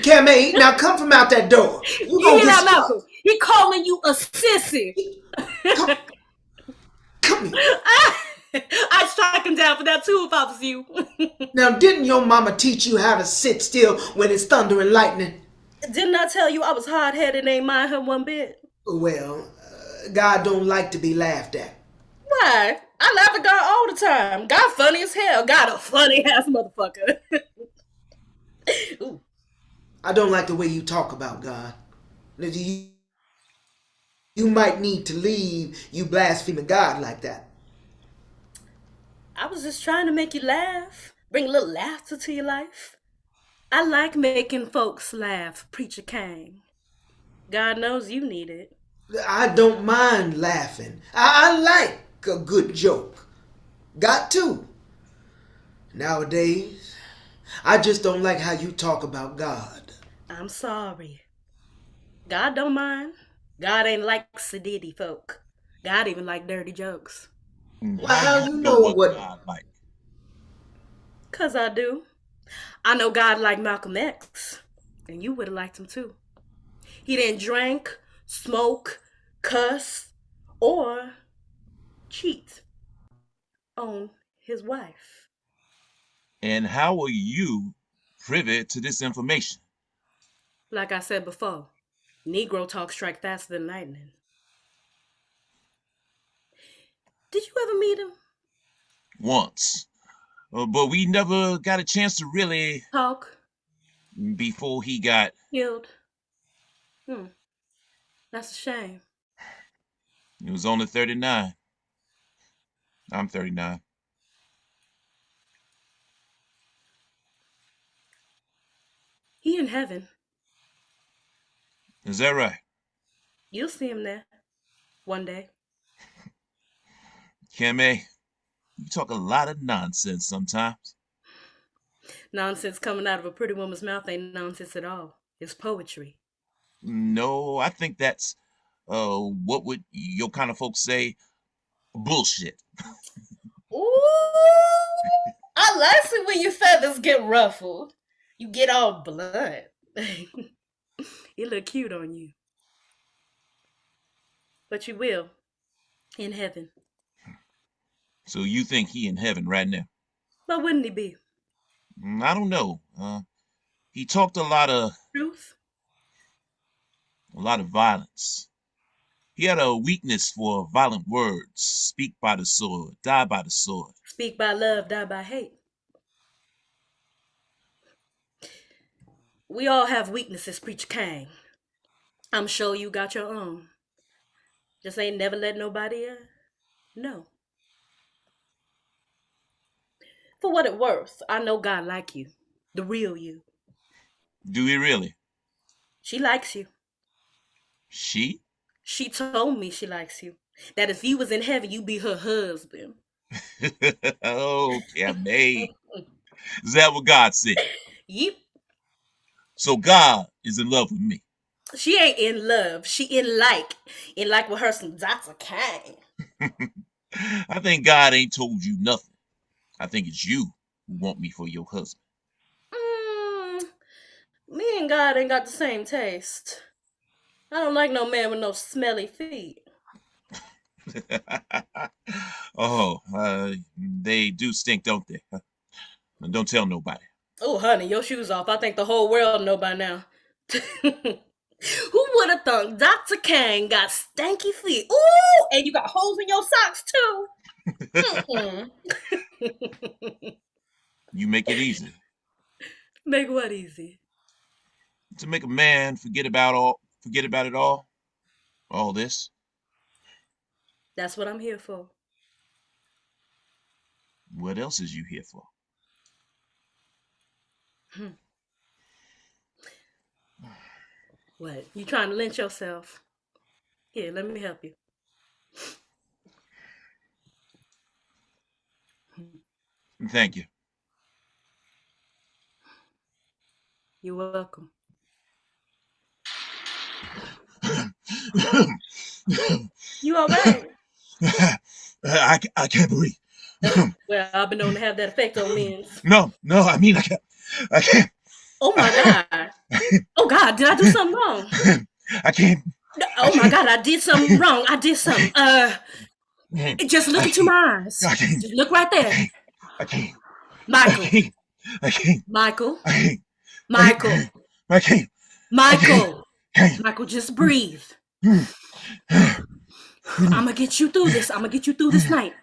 Cammy, now come from out that door. You hear that, Malcolm? He calling you a sissy. Come here. I'd strike him down for that too if I was you. Now, didn't your mama teach you how to sit still when it's thunder and lightning? Didn't I tell you I was hard-headed and ain't mind her one bit? Well, God don't like to be laughed at. Why? I laugh at God all the time. God funny as hell. God a funny-ass motherfucker. Ooh. I don't like the way you talk about God. You might need to leave, you blaspheming God like that. I was just trying to make you laugh. Bring a little laughter to your life. I like making folks laugh, Preacher Kang. God knows you need it. I don't mind laughing. I like a good joke. Got to. Nowadays, I just don't like how you talk about God. I'm sorry. God don't mind. God ain't like sedity folk. God even like dirty jokes. How you know what God like? 'Cause I do. I know God like Malcolm X. And you would have liked him too. He didn't drink, smoke, cuss, or cheat on his wife. And how are you privy to this information? Like I said before, Negro talk strike faster than lightning. Did you ever meet him? Once. But we never got a chance to really Talk? before he got Killed? That's a shame. he was only 39. I'm 39. He in heaven. Is that right? You'll see him there. One day. Kimmy, you talk a lot of nonsense sometimes. Nonsense coming out of a pretty woman's mouth ain't nonsense at all. It's poetry. No, I think that's what would your kind of folks say? Bullshit. Ooh! I like it when your feathers get ruffled. You get all blunt. It look cute on you. But you will. In heaven. So you think he in heaven right now? But wouldn't he be? I don't know. He talked a lot of Truth? violence. He had a weakness for violent words. Speak by the sword, die by the sword. Speak by love, die by hate. We all have weaknesses, Preacher Kang. I'm sure you got your own. Just ain't never let nobody know. For what it worth, I know God like you. The real you. Do he really? She likes you. She? She told me she likes you. That if you was in heaven, you'd be her husband. Okay, maid. Is that what God said? Yep. So God is in love with me. She ain't in love. She in like with her some Dr. Kang. I think God ain't told you nothing. I think it's you who want me for your husband. Me and God ain't got the same taste. I don't like no man with no smelly feet. Oh, they do stink, don't they? Don't tell nobody. Oh, honey, your shoes off. I think the whole world know by now. Who would have thought Dr. Kang got stanky feet? Ooh, and you got holes in your socks too. You make it easy. Make what easy? To make a man forget about it all this. That's what I'm here for. What else is you here for? What? You trying to lynch yourself? Here, let me help you. Thank you. You're welcome. You all right? I can't breathe. Well, I've been known to have that effect on men. No, I mean, I can't. Oh my God. Oh God, did I do something wrong? I can't. Oh my God, I did something wrong. I did something. Just look into my eyes. Just look right there. I can't. Michael. I can't. Michael. I can't. Michael. I can't. Michael. Can't. Michael, just breathe. I'm gonna get you through this. I'm gonna get you through this night.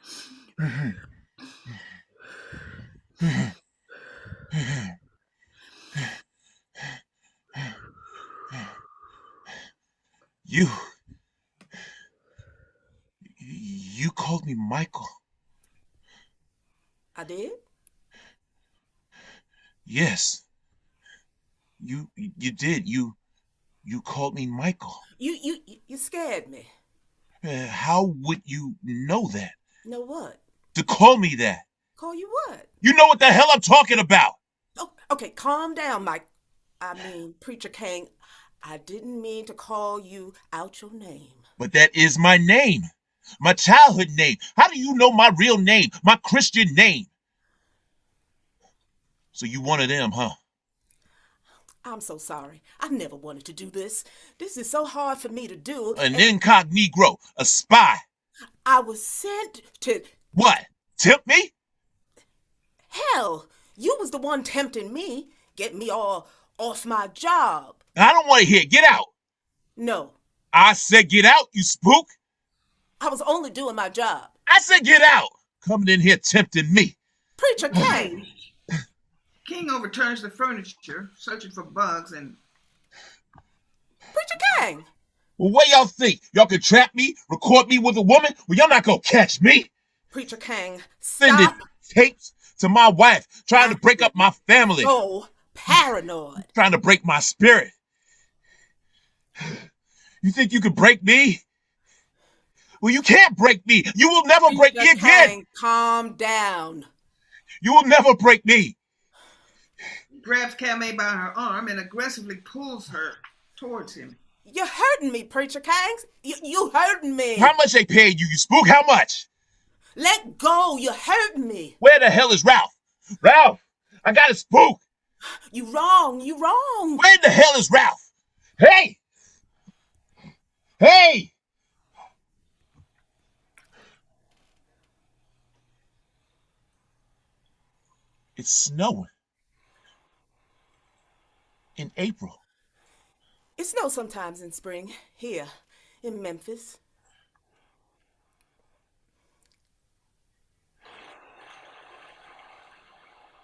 You called me Michael. I did? Yes. You did. You called me Michael. You scared me. How would you know that? Know what? To call me that? Call you what? You know what the hell I'm talking about. Oh, okay, calm down, Mike. I mean, Preacher Kang, I didn't mean to call you out your name. But that is my name. My childhood name. How do you know my real name? My Christian name? So you one of them, huh? I'm so sorry. I never wanted to do this. This is so hard for me to do. An incognito, a spy. I was sent to... What? Tempt me? Hell, you was the one tempting me. Get me all off my job. I don't want to hear it. Get out. No. I said get out, you spook. I was only doing my job. I said get out. Coming in here tempting me. Preacher Kang. King overturns the furniture, searching for bugs, and Preacher Kang. Well, what y'all think? Y'all can trap me, record me with a woman? Well, y'all not gonna catch me. Preacher Kang, Sending stop. tapes to my wife, trying to break up my family. So paranoid. Trying to break my spirit. You think you could break me? Well, you can't break me. You will never break me again. Kang, calm down. You will never break me. grabs Kamei by her arm and aggressively pulls her towards him. You're hurting me, Preacher Kang. You hurting me. How much they paid you, you spook? How much? Let go. You're hurting me. Where the hell is Ralph? Ralph, I got a spook. You wrong. You wrong. Where the hell is Ralph? Hey! Hey! It's snowing. In April. It snows sometimes in spring, here in Memphis.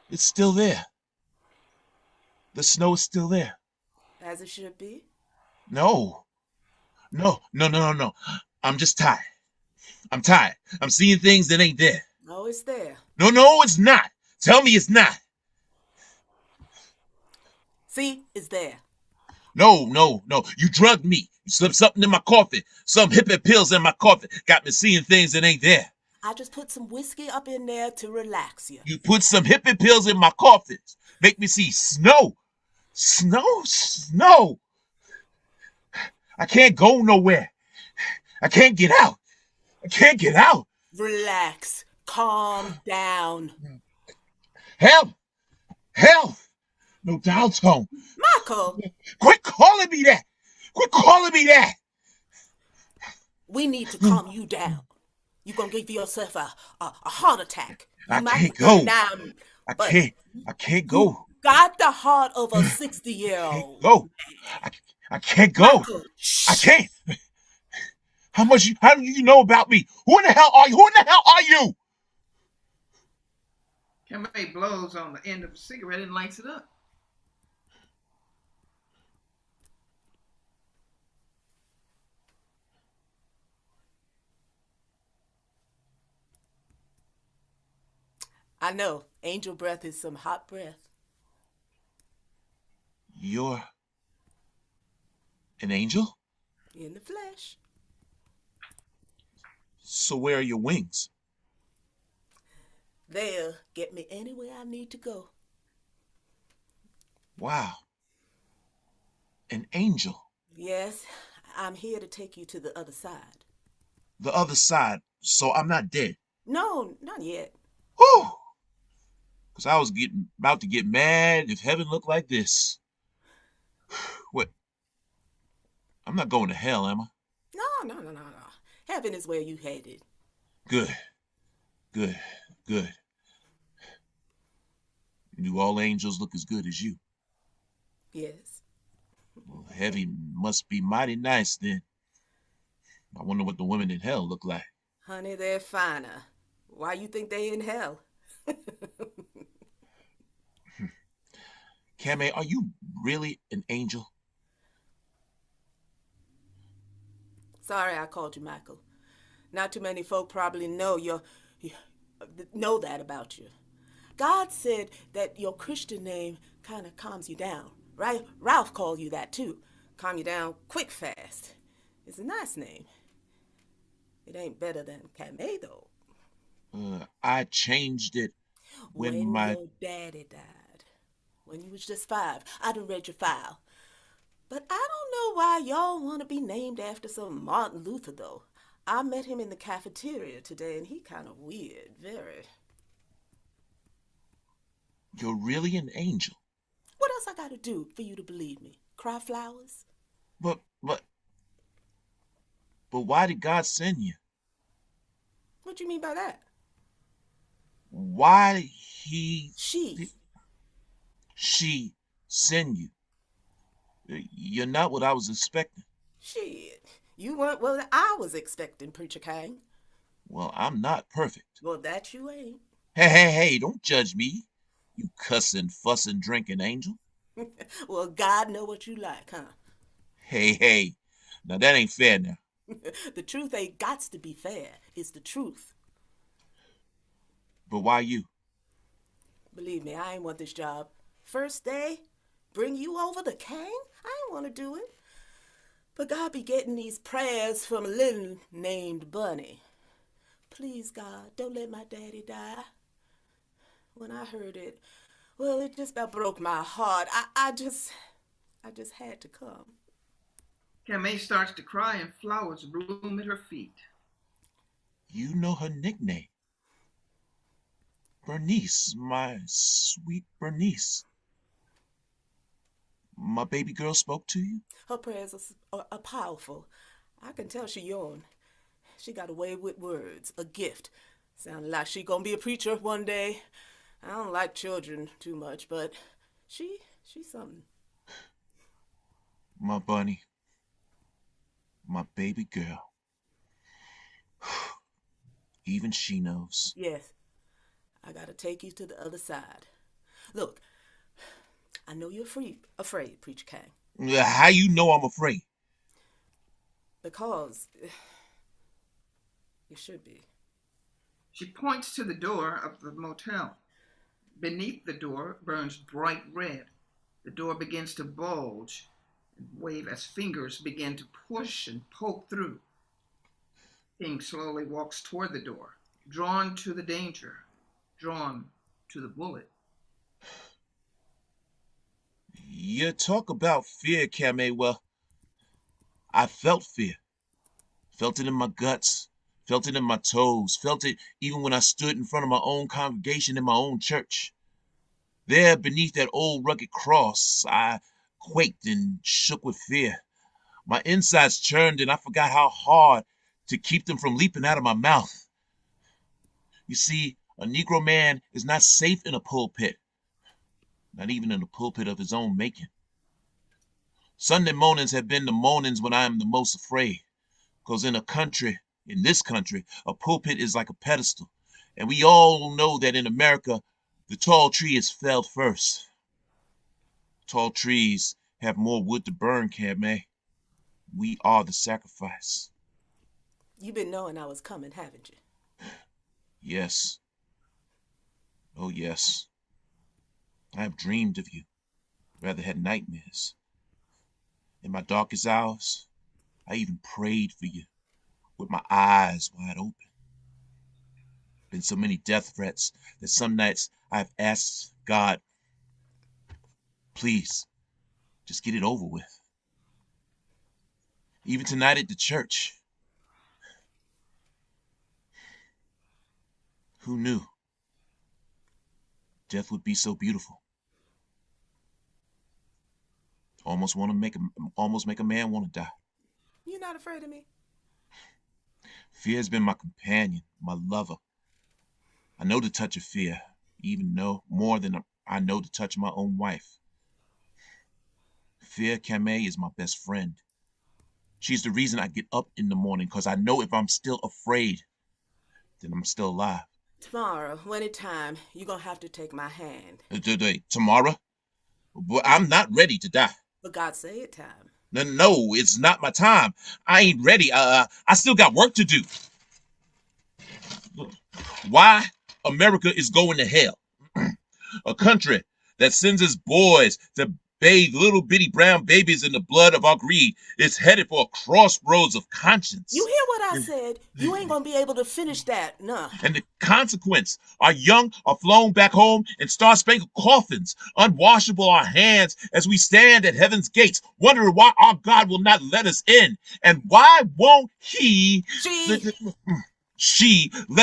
It's still there. The snow is still there. As it should be. No. I'm just tired. I'm tired. I'm seeing things that ain't there. No, it's there. No, it's not. Tell me it's not. See, it's there. No. You drugged me. You slipped something in my coffee. Some hippie pills in my coffee. Got me seeing things that ain't there. I just put some whiskey up in there to relax you. You put some hippie pills in my coffee. Make me see snow. Snow. I can't go nowhere. I can't get out. Relax. Calm down. Help. No dial tone. Michael. Quit calling me that. We need to calm you down. You're going to give yourself a heart attack. I can't go. I can't go. You got the heart of a 60-year-old. Go. I can't go. Michael, I can't. How do you know about me? Who in the hell are you? Kamei blows on the end of a cigarette and lights it up. I know. Angel breath is some hot breath. You're an angel? In the flesh. So where are your wings? They'll get me anywhere I need to go. Wow. An angel. Yes, I'm here to take you to the other side. The other side, so I'm not dead. No, not yet. Whew! Because I was about to get mad if heaven looked like this. What? I'm not going to hell, am I? No. Heaven is where you headed. Good, good, good. Do all angels look as good as you? Yes. Well, heaven must be mighty nice then. I wonder what the women in hell look like. Honey, they're finer. Why you think they in hell? Kame, are you really an angel? Sorry I called you Michael. Not too many folk probably know know that about you. God said that your Christian name kind of calms you down, right? Ralph called you that too. Calm you down quick fast. It's a nice name. It ain't better than Kame though. I changed it when my... your daddy died. When you was just 5. I done read your file. But I don't know why y'all want to be named after some Martin Luther though. I met him in the cafeteria today and he kind of weird, very. You're really an angel. What else I gotta do for you to believe me? Cry flowers? But why did God send you? What you mean by that? Why he... She send you? You're not what I was expecting. Shit. You weren't what I was expecting, Preacher Kang. Well, I'm not perfect. Well, that you ain't. Hey, don't judge me. You cussing, fussing, drinking angel. Well, God know what you like, huh? Hey. Now that ain't fair now. The truth ain't gots to be fair. It's the truth. But why you? Believe me, I ain't want this job. First day, bring you over to Kang? I ain't want to do it. But God be getting these prayers from a little named Bunny. Please, God, don't let my daddy die. When I heard it, well, it just about broke my heart. I just had to come. Kame starts to cry and flowers bloom at her feet. You know her nickname. Bernice, my sweet Bernice. My baby girl spoke to you? Her prayers are powerful. I can tell she yawned. She got a way with words, a gift. Sounded like she gonna be a preacher one day. I don't like children too much, but she's something. My bunny. My baby girl. Even she knows. Yes, I gotta take you to the other side. Look, I know you're afraid, Preacher Kang. How you know I'm afraid? Because you should be. She points to the door of the motel. Beneath the door burns bright red. The door begins to bulge and wave as fingers begin to push and poke through. King slowly walks toward the door, drawn to the danger, drawn to the bullet. You talk about fear, Kame. Well, I felt fear. Felt it in my guts. Felt it in my toes. Felt it even when I stood in front of my own congregation in my own church. There, beneath that old rugged cross, I quaked and shook with fear. My insides churned and I forgot how hard to keep them from leaping out of my mouth. You see, a Negro man is not safe in a pulpit. Not even in the pulpit of his own making. Sunday mornings have been the mornings when I am the most afraid. Because in this country, a pulpit is like a pedestal. And we all know that in America, the tall tree is felled first. Tall trees have more wood to burn, Kame. We are the sacrifice. You've been knowing I was coming, haven't you? Yes. Oh, yes. I have dreamed of you, rather had nightmares. In my darkest hours, I even prayed for you with my eyes wide open. Been so many death threats that some nights I've asked God, please, just get it over with. Even tonight at the church. Who knew death would be so beautiful? Almost make a man want to die. You're not afraid of me? Fear has been my companion, my lover. I know the touch of fear, even know more than I know the touch of my own wife. Fear Kamei is my best friend. She's the reason I get up in the morning, because I know if I'm still afraid, then I'm still alive. Tomorrow, anytime, you're gonna have to take my hand. Tomorrow? But I'm not ready to die. But God say it time. No, it's not my time. I ain't ready. I still got work to do. Why America is going to hell? A country that sends its boys to bathe little bitty brown babies in the blood of our greed is headed for a crossroads of conscience. You hear what I said? You ain't gonna be able to finish that, no. And the consequence, our young are flown back home in star-spangled coffins. Unwashable our hands as we stand at heaven's gates, wondering why our God will not let us in. And why won't she let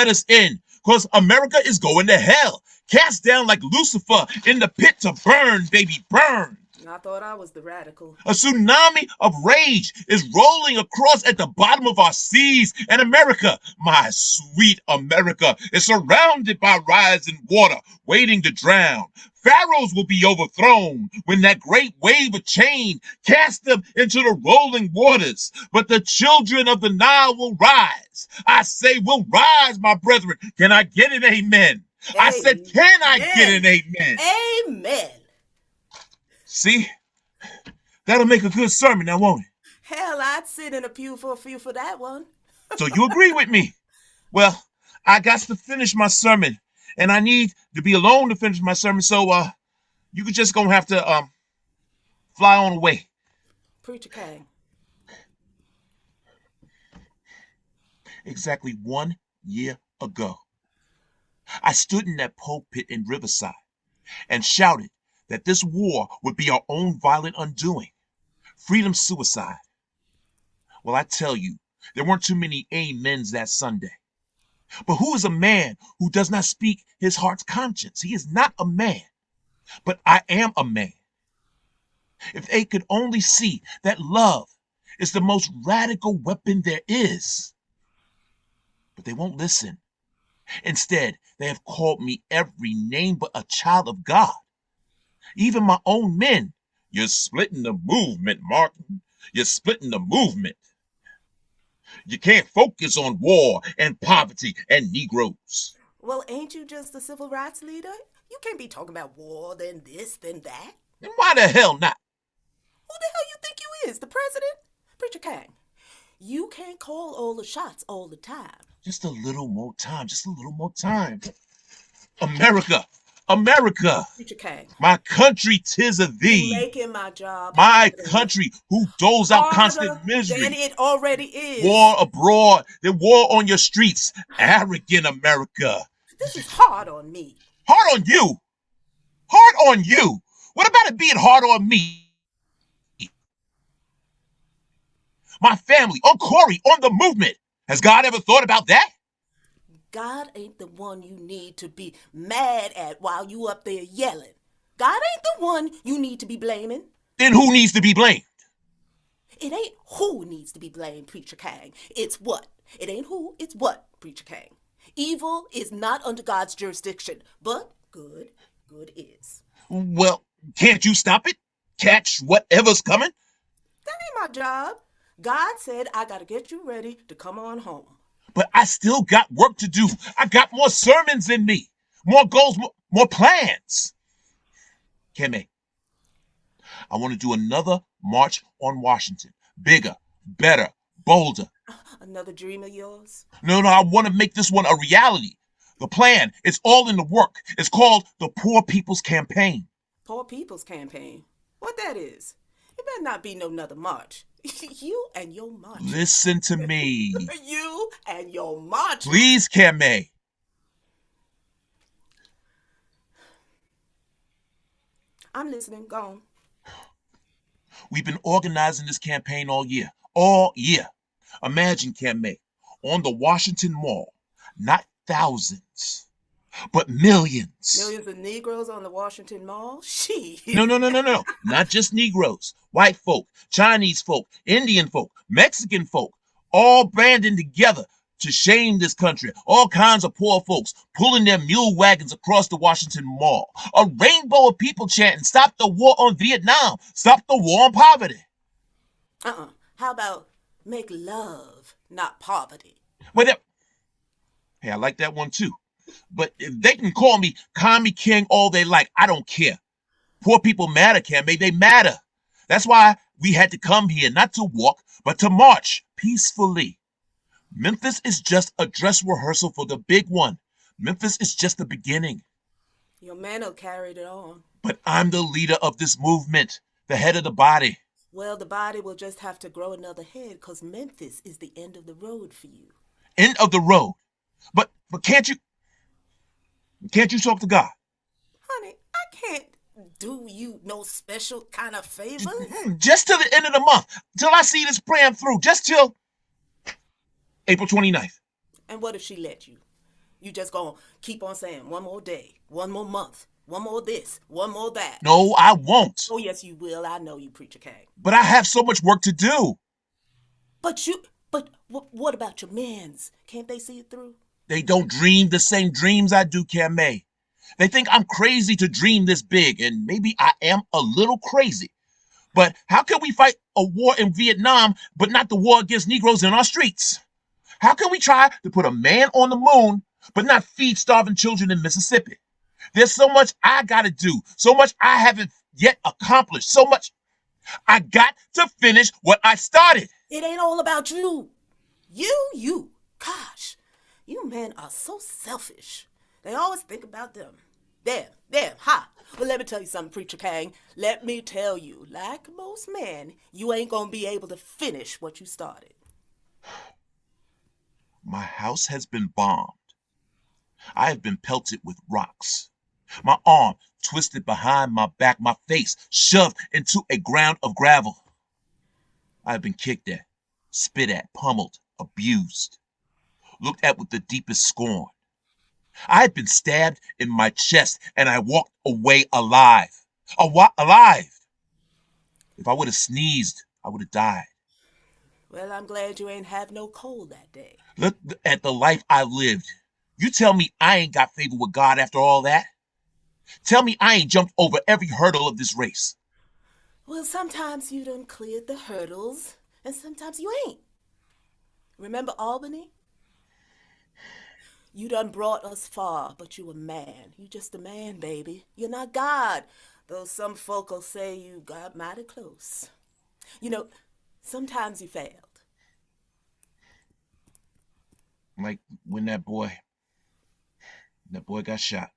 us in? Because America is going to hell. Cast down like Lucifer in the pit to burn, baby, burn. I thought I was the radical. A tsunami of rage is rolling across at the bottom of our seas, and America, my sweet America, is surrounded by rising water, waiting to drown. Pharaohs will be overthrown when that great wave of change casts them into the rolling waters. But the children of the Nile will rise. I say will rise, my brethren. Can I get an amen? I said, can I get an amen? Amen. See? That'll make a good sermon now, won't it? Hell, I'd sit in a pew for a few for that one. So you agree with me? Well, I got to finish my sermon, and I need to be alone to finish my sermon, so you could just gonna have to fly on away. Preacher Kang. Exactly 1 year ago, I stood in that pulpit in Riverside and shouted that this war would be our own violent undoing. Freedom suicide. Well, I tell you, there weren't too many amens that Sunday. But who is a man who does not speak his heart's conscience? He is not a man. But I am a man. If they could only see that love is the most radical weapon there is. But they won't listen. Instead, they have called me every name but a child of God. Even my own men. You're splitting the movement, Martin. You're splitting the movement. You can't focus on war and poverty and Negroes. Well, ain't you just a civil rights leader? You can't be talking about war, then this, then that. And why the hell not? Who the hell you think you is, the president? Preacher Kang, you can't call all the shots all the time. Just a little more time. Just a little more time. America. America. Preacher Kang. My country, 'tis of thee. You're making my job My harder. country who doles out Harder constant misery. than it already is. War abroad, then war on your streets. Arrogant America. This is hard on me. Hard on you. Hard on you. What about it being hard on me? My family, on Corey, on the movement. Has God ever thought about that? God ain't the one you need to be mad at while you up there yelling. God ain't the one you need to be blaming. Then who needs to be blamed? It ain't who needs to be blamed, Preacher Kang. It's what. It ain't who, it's what, Preacher Kang. Evil is not under God's jurisdiction, but good is. Well, can't you stop it? Catch whatever's coming? That ain't my job. God said I gotta get you ready to come on home. But I still got work to do. I got more sermons in me, more goals, more plans. Keme, I want to do another march on Washington. Bigger, better, bolder. Another dream of yours? No, I want to make this one a reality. The plan, it's all in the work. It's called the Poor People's Campaign. Poor People's Campaign. What that is? It better not be no another march. You and your march. Listen to me. You and your march. Please, Kame. I'm listening. Go on. We've been organizing this campaign all year. All year. Imagine, Kame, on the Washington Mall, not thousands, but millions. Millions of Negroes on the Washington Mall? She. No. Not just Negroes. White folk, Chinese folk, Indian folk, Mexican folk, all banding together to shame this country. All kinds of poor folks pulling their mule wagons across the Washington Mall. A rainbow of people chanting, "Stop the war on Vietnam. Stop the war on poverty." How about make love, not poverty? Well, hey, I like that one too. But if they can call me Commie King all they like, I don't care. Poor people matter, Kame. They matter. That's why we had to come here, not to walk, but to march peacefully. Memphis is just a dress rehearsal for the big one. Memphis is just the beginning. Your man will carry it on. But I'm the leader of this movement, the head of the body. Well, the body will just have to grow another head because Memphis is the end of the road for you. End of the road. But can't you talk to God? Honey, I can't do you no special kind of favors. Just till the end of the month, till I see this plan through, just till April 29th. And what if she let you? You just gonna keep on saying one more day, one more month, one more this, one more that. No, I won't. Oh, yes, you will. I know you, Preacher Kang. But I have so much work to do. But what about your mans? Can't they see it through? They don't dream the same dreams I do, Kame. They think I'm crazy to dream this big, and maybe I am a little crazy. But how can we fight a war in Vietnam, but not the war against Negroes in our streets? How can we try to put a man on the moon, but not feed starving children in Mississippi? There's so much I gotta do, so much I haven't yet accomplished, so much. I got to finish what I started. It ain't all about you. You. Gosh, you men are so selfish. They always think about them. Them, ha. Well, let me tell you something, Preacher Kang. Let me tell you, like most men, you ain't gonna be able to finish what you started. My house has been bombed. I have been pelted with rocks. My arm twisted behind my back, my face shoved into a ground of gravel. I have been kicked at, spit at, pummeled, abused, looked at with the deepest scorn. I had been stabbed in my chest and I walked away alive. Alive! If I would have sneezed, I would have died. Well, I'm glad you ain't have no cold that day. Look at the life I lived. You tell me I ain't got favor with God after all that? Tell me I ain't jumped over every hurdle of this race. Well, sometimes you done cleared the hurdles, and sometimes you ain't. Remember Albany? You done brought us far, but you a man. You just a man, baby. You're not God, though some folk'll say you got mighty close. You know, sometimes you failed. Like when that boy got shot.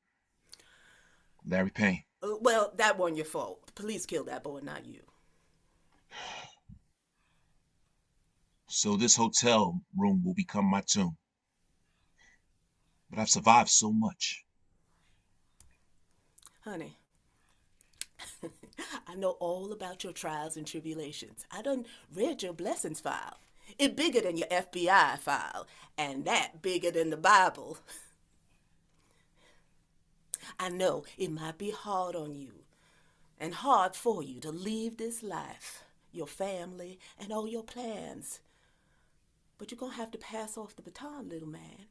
Larry Payne. Well, that wasn't your fault. The police killed that boy, not you. So this hotel room will become my tomb. But I've survived so much. Honey, I know all about your trials and tribulations. I done read your blessings file. It bigger than your FBI file, and that bigger than the Bible. I know it might be hard on you and hard for you to leave this life, your family, and all your plans. But you're going to have to pass off the baton, little man.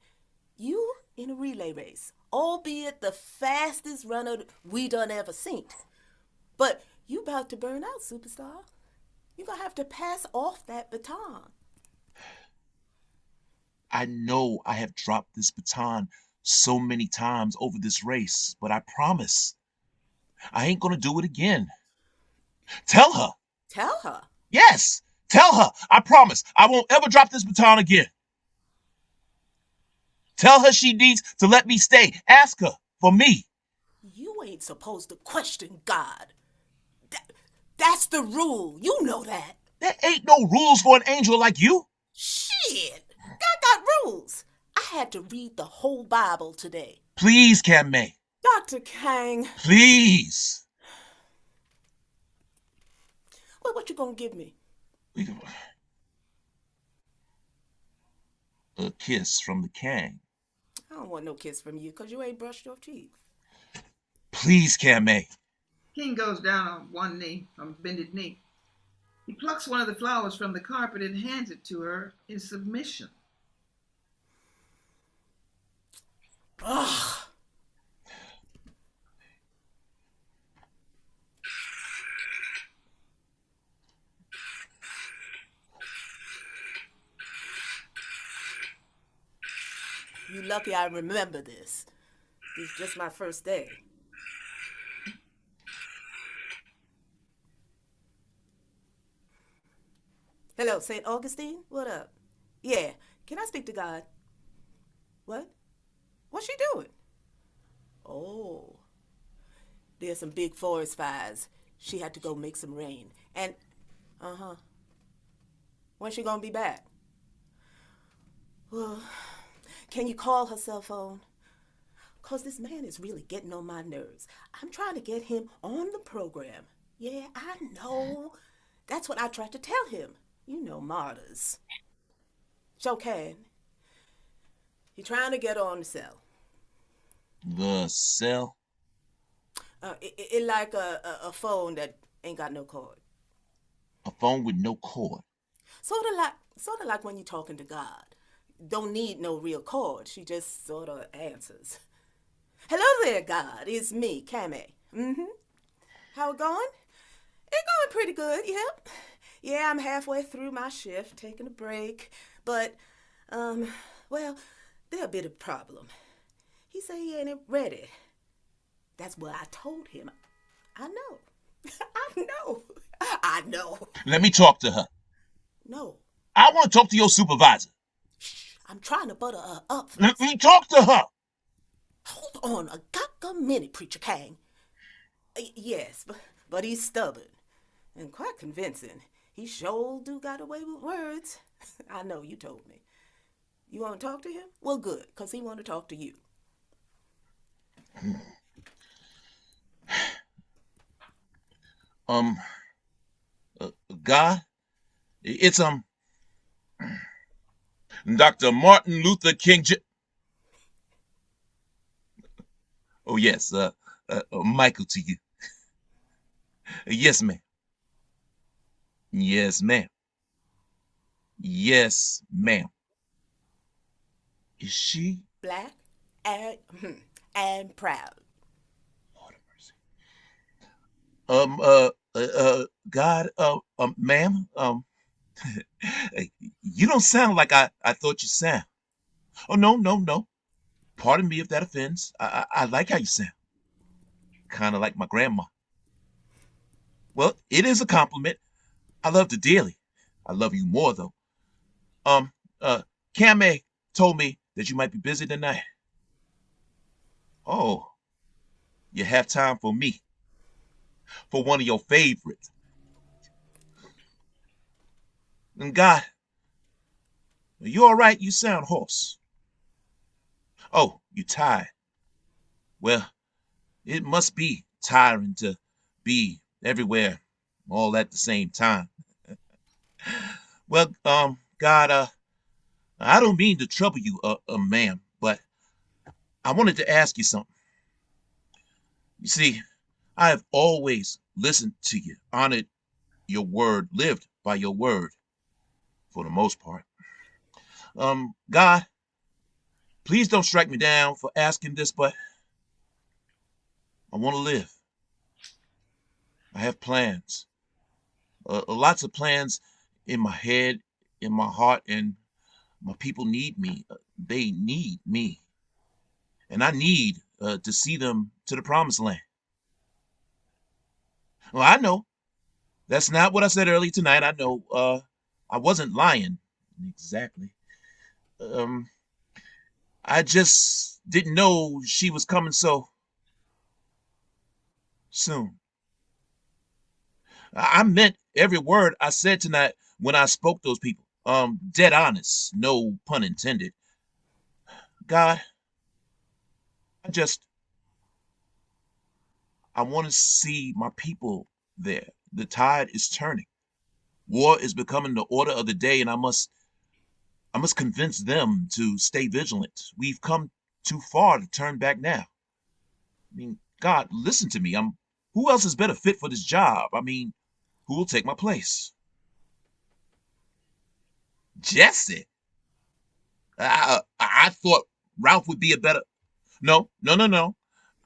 You in a relay race, albeit the fastest runner we done ever seen. But you about to burn out, superstar. You're going to have to pass off that baton. I know I have dropped this baton so many times over this race, but I promise I ain't gonna do it again. Tell her. Tell her? Yes, tell her. I promise I won't ever drop this baton again. Tell her she needs to let me stay. Ask her for me. You ain't supposed to question God. That's the rule. You know that. There ain't no rules for an angel like you. Shit. God got rules. I had to read the whole Bible today. Please, May. Dr. Kang. Please. Well, what you gonna give me? A kiss from the Kang. I don't want no kiss from you because you ain't brushed your teeth. Please, May. King goes down on one knee, on bended knee. He plucks one of the flowers from the carpet and hands it to her in submission. Ugh. You lucky I remember this. This is just my first day. Hello, St. Augustine? What up? Yeah, can I speak to God? What? What's she doing? Oh, there's some big forest fires. She had to go make some rain. And, when's she gonna be back? Well, can you call her cell phone? Because this man is really getting on my nerves. I'm trying to get him on the program. Yeah, I know. That's what I tried to tell him. You know, martyrs. Joe Kang. He trying to get on the cell. The cell? It like a phone that ain't got no cord. A phone with no cord? Sort of like when you're talking to God. Don't need no real cord. She just sort of answers. Hello there, God. It's me, Kame. How it going? It's going pretty good, yep. Yeah, I'm halfway through my shift, taking a break. But, well, there's a bit of problem. He said he ain't ready. That's what I told him. I know. I know. Let me talk to her. No. I want to talk to your supervisor. Shh, I'm trying to butter her up first. Let me talk to her. Hold on a minute, Preacher Kang. Yes, but he's stubborn and quite convincing. He sure do got away with words. I know, you told me. You want to talk to him? Well, good, because he want to talk to you. God, it's, Dr. Martin Luther King Oh, yes, Michael to you. Yes, ma'am. Yes, ma'am. Yes, ma'am. Is she? Black and proud. Lord have mercy. God, ma'am, you don't sound like I thought you sound. Oh, no. Pardon me if that offends. I like how you sound. Kind of like my grandma. Well, it is a compliment. I loved her dearly. I love you more, though. Kame told me that you might be busy tonight. Oh, you have time for me. For one of your favorites. And God, you all right? You sound hoarse. Oh, you tired. Well, it must be tiring to be everywhere all at the same time. Well, God, I don't mean to trouble you, ma'am, but I wanted to ask you something. You see, I have always listened to you, honored your word, lived by your word, for the most part. God, please don't strike me down for asking this, but I want to live. I have plans, lots of plans in my head, in my heart, and my people need me. They need me. And I need to see them to the promised land. Well, I know that's not what I said earlier tonight. I know I wasn't lying exactly. I just didn't know she was coming so soon. I meant every word I said tonight when I spoke those people. Dead honest, no pun intended. God, I want to see my people there. The tide is turning. War is becoming the order of the day, and I must convince them to stay vigilant. We've come too far to turn back now. I mean, God, listen to me. Who else is better fit for this job? I mean, who will take my place? Jesse. I thought Ralph would be a better. No.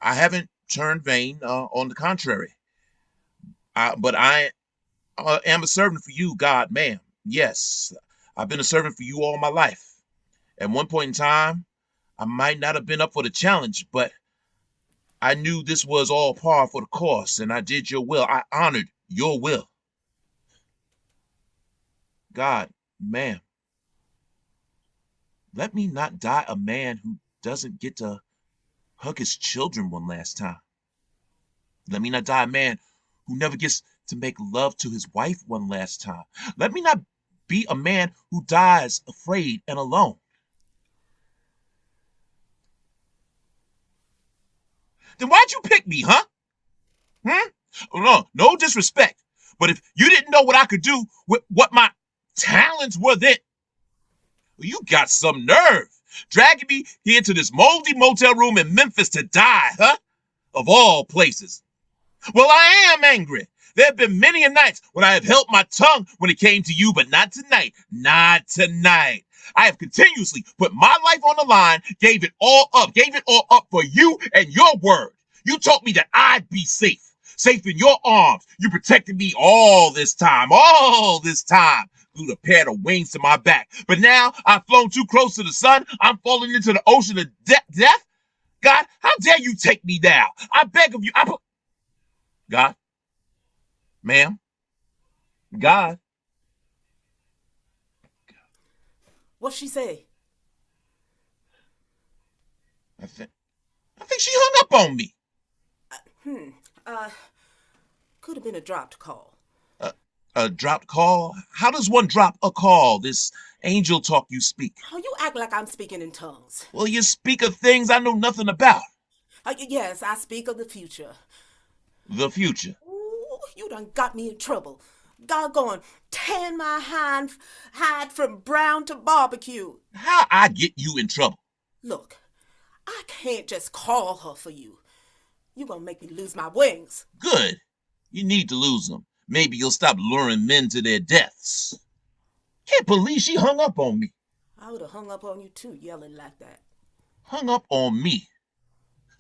I haven't turned vain. On the contrary. But I am a servant for you, God, ma'am. Yes, I've been a servant for you all my life. At one point in time, I might not have been up for the challenge, but I knew this was all par for the course, and I did your will. I honored your will. God, ma'am, let me not die a man who doesn't get to hug his children one last time. Let me not die a man who never gets to make love to his wife one last time. Let me not be a man who dies afraid and alone. Then why'd you pick me, huh? No disrespect. But if you didn't know what I could do with what my talents were then, well, you got some nerve dragging me here into this moldy motel room in Memphis to die, huh? Of all places. Well, I am angry. There have been many a nights when I have held my tongue when it came to you, but not tonight. Not tonight. I have continuously put my life on the line, gave it all up for you and your word. You told me that I'd be safe in your arms. You protected me all this time, glued a pair of wings to my back. But now I've flown too close to the sun. I'm falling into the ocean of death. God, how dare you take me down? I beg of you. God, ma'am, God. What'd she say? I think she hung up on me. Could have been a dropped call. A dropped call? How does one drop a call? This angel talk you speak. Oh, you act like I'm speaking in tongues. Well, you speak of things I know nothing about. Yes, I speak of the future. The future. Ooh, you done got me in trouble. Doggone, tan my hide from brown to barbecue. How I get you in trouble? Look, I can't just call her for you. You gonna make me lose my wings. Good. You need to lose them. Maybe you'll stop luring men to their deaths. Can't believe she hung up on me. I would have hung up on you too, yelling like that. Hung up on me?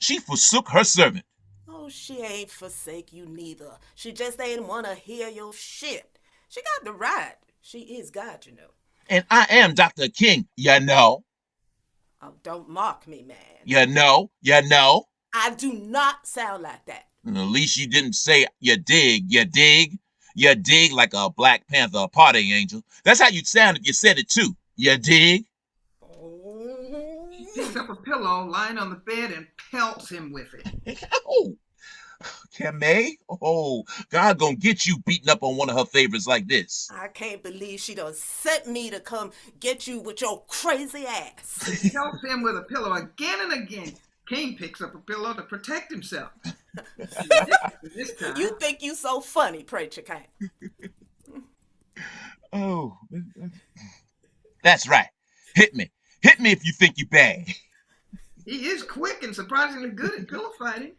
She forsook her servant. Oh, she ain't forsake you neither. She just ain't want to hear your shit. She got the right. She is God, you know. And I am Dr. King, you know. Oh, don't mock me, man. You know. I do not sound like that. At least you didn't say you dig. You dig like a Black Panther party angel. That's how you'd sound if you said it too. You dig? He picks up a pillow lying on the bed and pelts him with it. Oh, May? Oh, God gonna get you beating up on one of her favorites like this. I can't believe she done sent me to come get you with your crazy ass. He pelts him with a pillow again and again. King picks up a pillow to protect himself. This time. You think you so funny, Preacher Kang. Oh, that's right. Hit me if you think you're bad. He is quick and surprisingly good at pillow fighting.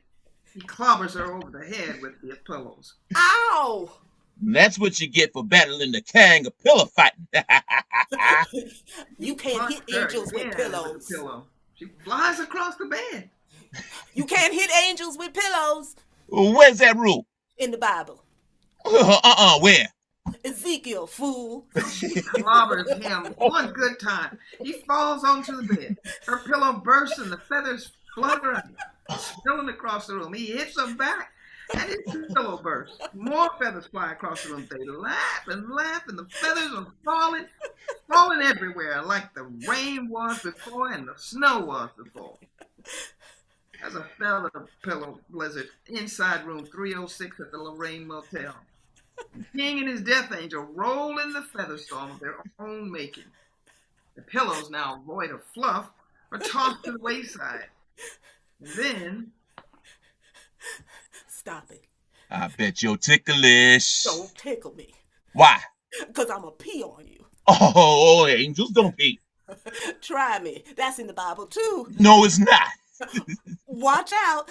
He clobbers her over the head with the pillows. Ow! And that's what you get for battling the Kang of pillow fighting. You can't hit angels with pillows. Pillow. She flies across the bed. You can't hit angels with pillows. Where's that rule? In the Bible. Where? Ezekiel, fool. She clobbers him one good time. He falls onto the bed. Her pillow bursts and the feathers flutter, spilling across the room. He hits her back and his pillow bursts. More feathers fly across the room. They laugh and laugh and the feathers are falling. falling everywhere like the rain was before and the snow was before. There's a feather pillow blizzard inside room 306 at the Lorraine Motel. The king and his death angel roll in the feather storm of their own making. The pillows, now void of fluff, are tossed to the wayside. And then, Stop it. I bet you're ticklish. Don't tickle me. Why? Because I'm going to pee on you. Oh, angels don't pee. Try me. That's in the Bible, too. No, it's not. Watch out.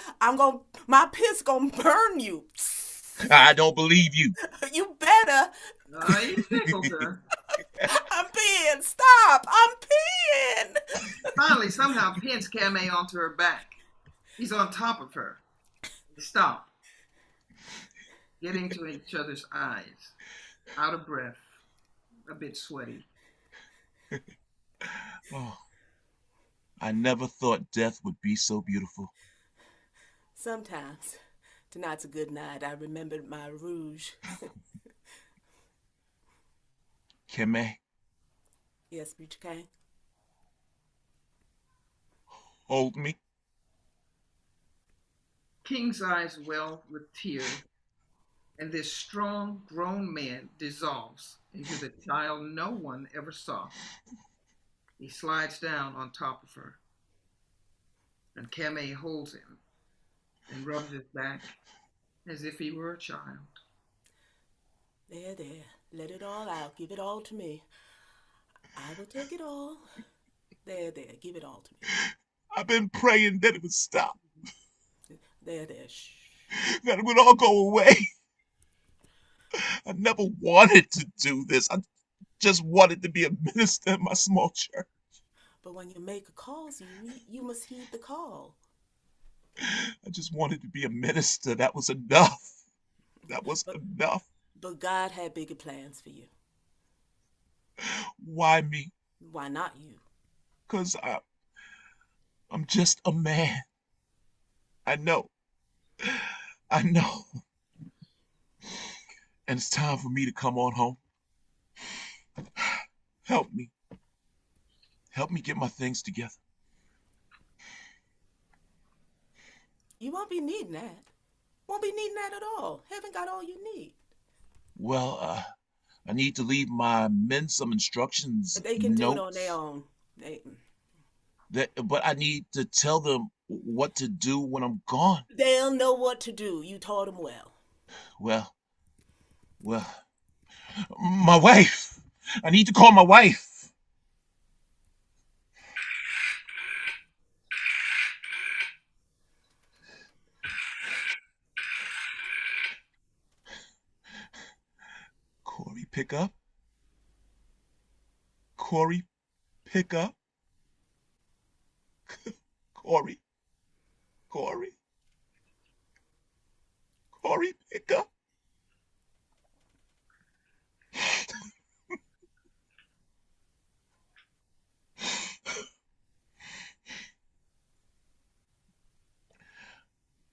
My piss going to burn you. I don't believe you. You better. he tickled her. I'm peeing. Stop. I'm peeing. Finally, somehow pins Kamei onto her back. He's on top of her. They stop, getting to each other's eyes, out of breath, a bit sweaty. Oh, I never thought death would be so beautiful. Sometimes. Tonight's a good night. I remembered my rouge. Kame, Yes, Mr. Kang? hold me. King's eyes well with tears, and this strong, grown man dissolves into the child no one ever saw. He slides down on top of her, and Kamei holds him and rubs his back as if he were a child. There. Let it all out. Give it all to me. I will take it all. There. Give it all to me. I've been praying that it would stop, There. Shh. that it would all go away. I never wanted to do this. I just wanted to be a minister in my small church. But when you make a call, you must heed the call. I just wanted to be a minister. That was enough. That was enough. But God had bigger plans for you. Why me? Why not you? 'Cause I'm just a man. I know. And it's time for me to come on home. Help me. Help me get my things together. You won't be needing that. Won't be needing that at all. Haven't got all you need. Well, I need to leave my men some instructions. They can do it on notes. their own. But I need to tell them what to do when I'm gone. They'll know what to do. You taught them well. Well, my wife. I need to call my wife. Corey, pick up. Corey, pick up. Corey, pick up.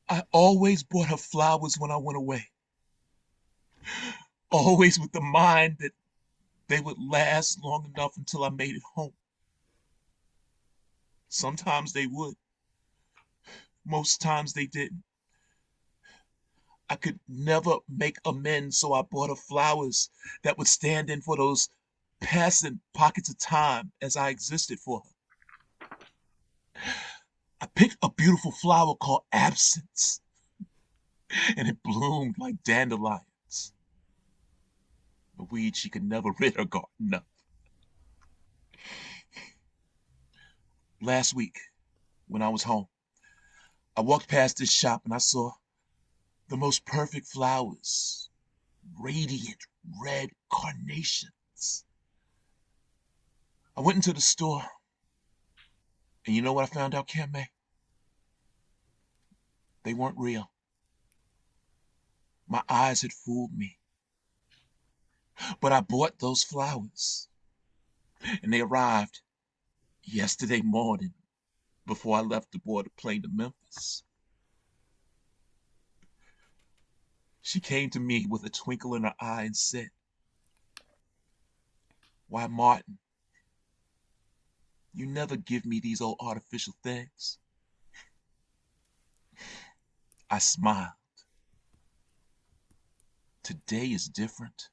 I always bought her flowers when I went away. Always with the mind that they would last long enough until I made it home. Sometimes they would. Most times they didn't. I could never make amends, so I bought her flowers that would stand in for those passing pockets of time as I existed for her. I picked a beautiful flower called absence, and it bloomed like dandelions, a weed she could never rid her garden of. Last week, when I was home, I walked past this shop and I saw the most perfect flowers, radiant red carnations. I went into the store, and you know what I found out, Kame? They weren't real. My eyes had fooled me. But I bought those flowers, and they arrived yesterday morning before I left aboard the plane to Memphis. She came to me with a twinkle in her eye and said, Why, Martin, you never give me these old artificial things. I smiled. Today is different.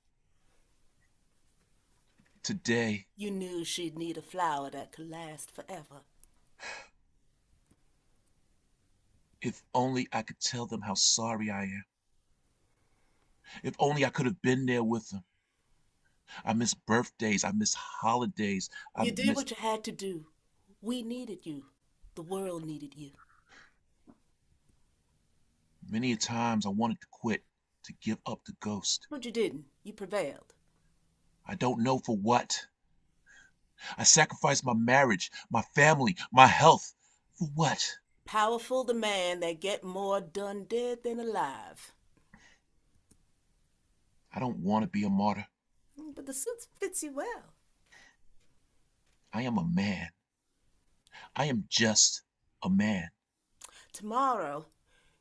Today, You knew she'd need a flower that could last forever. if only I could tell them how sorry I am. If only I could have been there with them. I miss birthdays. I miss holidays. I You did miss... what you had to do. We needed you. The world needed you. Many a times I wanted to quit, to give up the ghost. But you didn't. You prevailed. I don't know for what. I sacrificed my marriage, my family, my health. For what? Powerful the man that get more done dead than alive. I don't want to be a martyr. But the suit fits you well. I am a man. I am just a man. Tomorrow,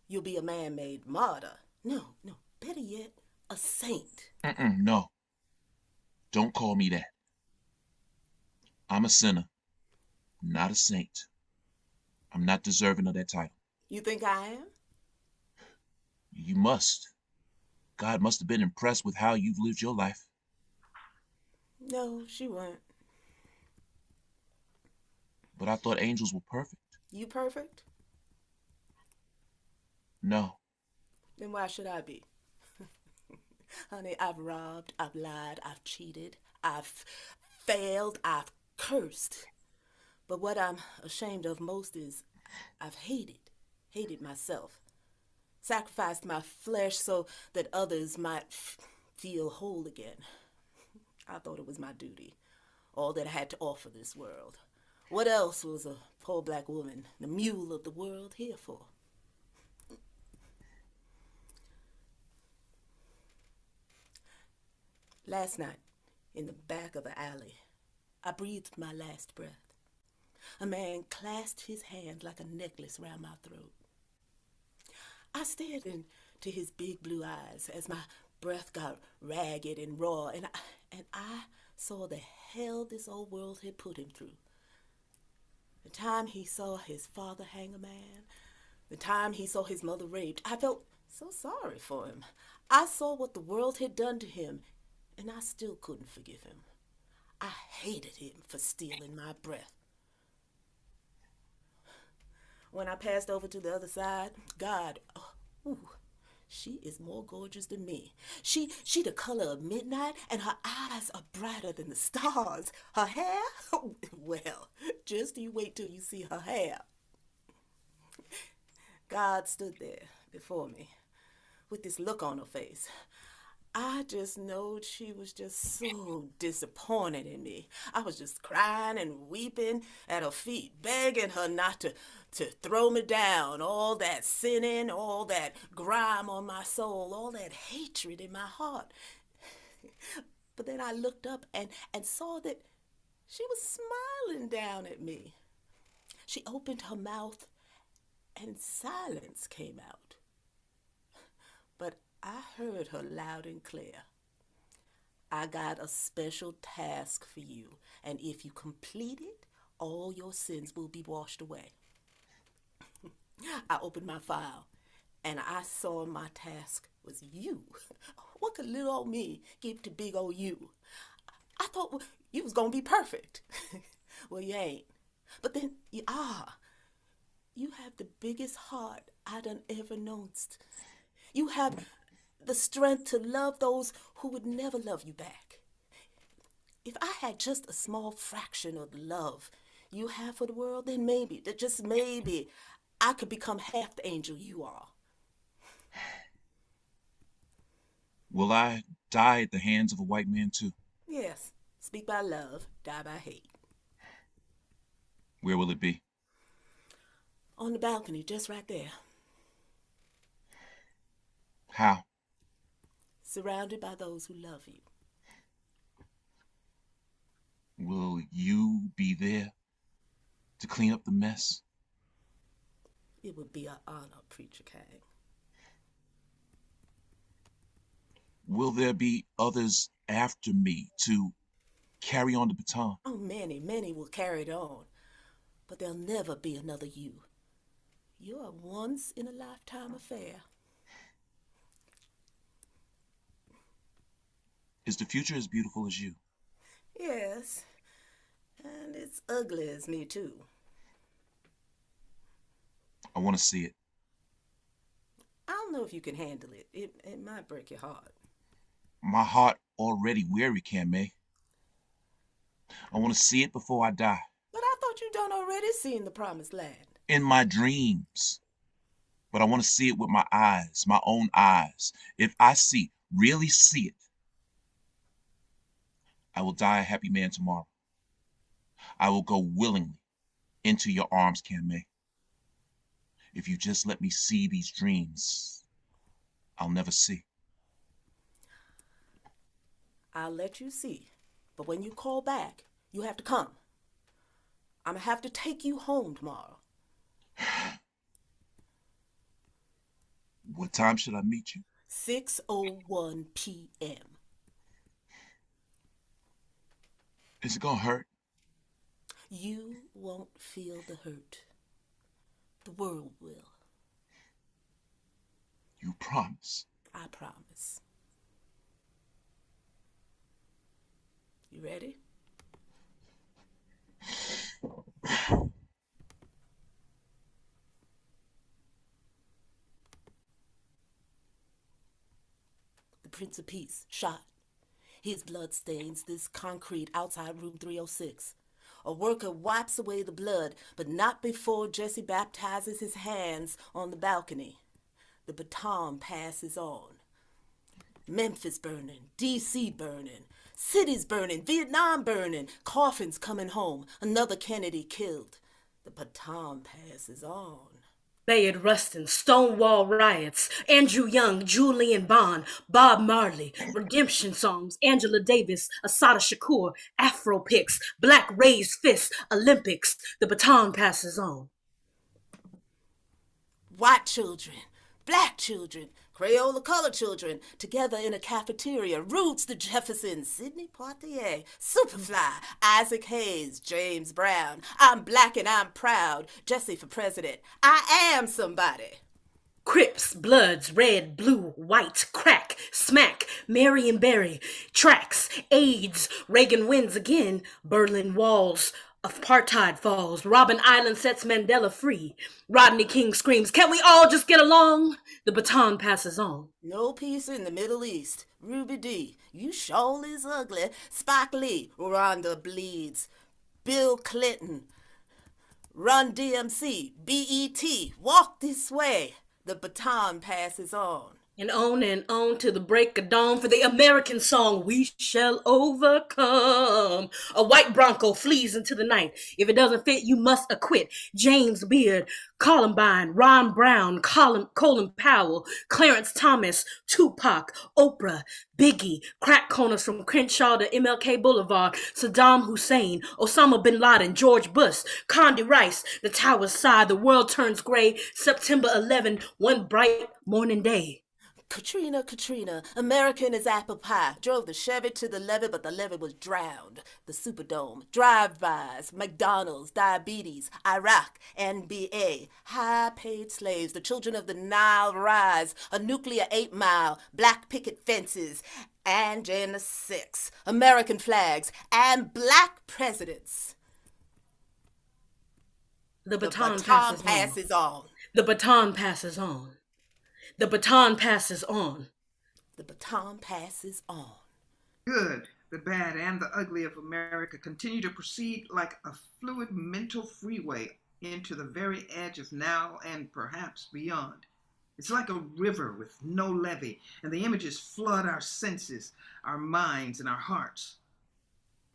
you'll be a man-made martyr. No, better yet, a saint. No. Don't call me that. I'm a sinner, not a saint. I'm not deserving of that title. You think I am? You must. God must have been impressed with how you've lived your life. No, she weren't. But I thought angels were perfect. You perfect? No. Then why should I be? Honey, I've robbed, I've lied, I've cheated, I've failed, I've cursed. But what I'm ashamed of most is I've hated myself. Sacrificed my flesh so that others might feel whole again. I thought it was my duty, all that I had to offer this world. What else was a poor black woman, the mule of the world, here for? Last night, in the back of the alley, I breathed my last breath. A man clasped his hand like a necklace round my throat. I stared into his big blue eyes as my breath got ragged and raw, and I saw the hell this old world had put him through. The time he saw his father hang a man, the time he saw his mother raped, I felt so sorry for him. I saw what the world had done to him, and I still couldn't forgive him. I hated him for stealing my breath. When I passed over to the other side, God, she is more gorgeous than me. She the color of midnight, and her eyes are brighter than the stars. Her hair? Well, just you wait till you see her hair. God stood there before me with this look on her face. I just knowed she was just so disappointed in me. I was just crying and weeping at her feet, begging her not to throw me down. All that sinning, all that grime on my soul, all that hatred in my heart. But then I looked up and saw that she was smiling down at me. She opened her mouth and silence came out. But I heard her loud and clear. I got a special task for you, and if you complete it, all your sins will be washed away. I opened my file, and I saw my task was you. What could little old me give to big old you? I thought you was gonna be perfect. Well, you ain't. But then you are. You have the biggest heart I done ever known. You have the strength to love those who would never love you back. If I had just a small fraction of the love you have for the world, then maybe, just maybe, I could become half the angel you are. Will I die at the hands of a white man too? Yes, speak by love, die by hate. Where will it be? On the balcony, just right there. How? Surrounded by those who love you. Will you be there to clean up the mess? It would be an honor, Preacher Kang. Will there be others after me to carry on the baton. Oh, many will carry it on, but there'll never be another you. You're a once-in-a-lifetime affair. Is the future as beautiful as you? Yes, and it's ugly as me, too. I want to see it. I don't know if you can handle it. It might break your heart. My heart already weary, Kame. I want to see it before I die. But I thought you done already seen the promised land. In my dreams. But I want to see it with my eyes, my own eyes. If I really see it, I will die a happy man tomorrow. I will go willingly into your arms, Kame. If you just let me see these dreams, I'll never see. I'll let you see. But when you call back, you have to come. I'm gonna have to take you home tomorrow. What time should I meet you? 6:01 p.m. Is it gonna hurt? You won't feel the hurt. The world will. You promise? I promise. You ready? The Prince of Peace, shot. His blood stains this concrete outside room 306. A worker wipes away the blood, but not before Jesse baptizes his hands on the balcony. The baton passes on. Memphis burning, D.C. burning, cities burning, Vietnam burning, coffins coming home, another Kennedy killed. The baton passes on. Bayard Rustin, Stonewall riots, Andrew Young, Julian Bond, Bob Marley, redemption songs, Angela Davis, Assata Shakur, Afro picks, Black raised fists, Olympics. The baton passes on. White children, black children, Crayola colored children, together in a cafeteria. Roots, the Jeffersons, Sidney Poitier, Superfly, Isaac Hayes, James Brown. I'm black and I'm proud. Jesse for president. I am somebody. Crips, Bloods, red, blue, white, crack, smack, Marion Barry, tracks, AIDS, Reagan wins again, Berlin walls, apartheid falls, Robben Island sets Mandela free, Rodney King screams, "Can't we all just get along?" The baton passes on. No peace in the Middle East. Ruby D, you sure is ugly. Spike Lee, Rhonda bleeds. Bill Clinton, Run DMC, BET, walk this way. The baton passes on. And on to the break of dawn for the American song, "We Shall Overcome." A white Bronco flees into the night. If it doesn't fit, you must acquit. James Beard, Columbine, Ron Brown, Colin Powell, Clarence Thomas, Tupac, Oprah, Biggie, crack corners from Crenshaw to MLK Boulevard, Saddam Hussein, Osama bin Laden, George Bush, Condi Rice, the towers sigh, the world turns gray, September 11, one bright morning day. Katrina, American is apple pie. Drove the Chevy to the levee, but the levee was drowned. The Superdome, drive-bys, McDonald's, diabetes, Iraq, NBA, high-paid slaves, the children of the Nile rise, a nuclear 8 Mile, black picket fences, and January 6, American flags, and black presidents. The baton passes on. The baton passes on. The baton passes on. The baton passes on. Good, the bad, and the ugly of America continue to proceed like a fluid mental freeway into the very edge of now and perhaps beyond. It's like a river with no levee, and the images flood our senses, our minds, and our hearts.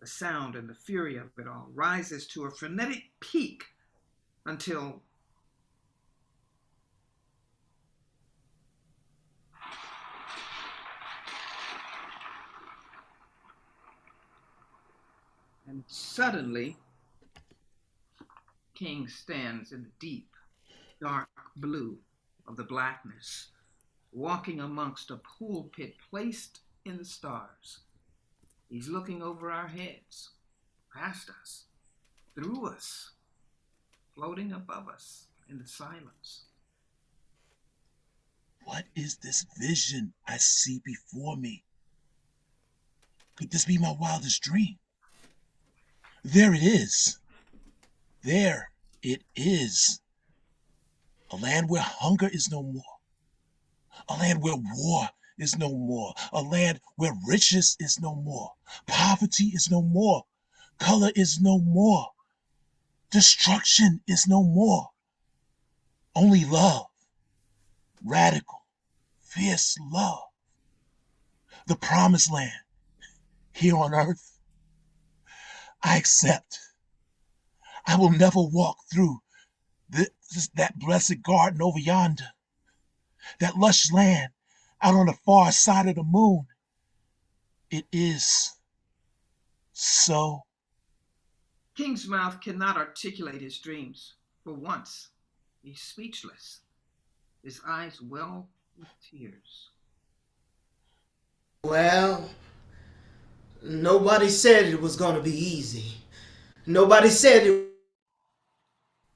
The sound and the fury of it all rises to a frenetic peak until and suddenly, King stands in the deep, dark blue of the blackness, walking amongst a pool pit placed in the stars. He's looking over our heads, past us, through us, floating above us in the silence. What is this vision I see before me? Could this be my wildest dream? There it is. There it is. A land where hunger is no more. A land where war is no more. A land where riches is no more. Poverty is no more. Color is no more. Destruction is no more. Only love. Radical, fierce love. The promised land here on earth. I accept. I will never walk through that blessed garden over yonder. That lush land out on the far side of the moon. It is so. King's mouth cannot articulate his dreams. For once, he's speechless, his eyes well with tears. Well, nobody said it was going to be easy. Nobody said it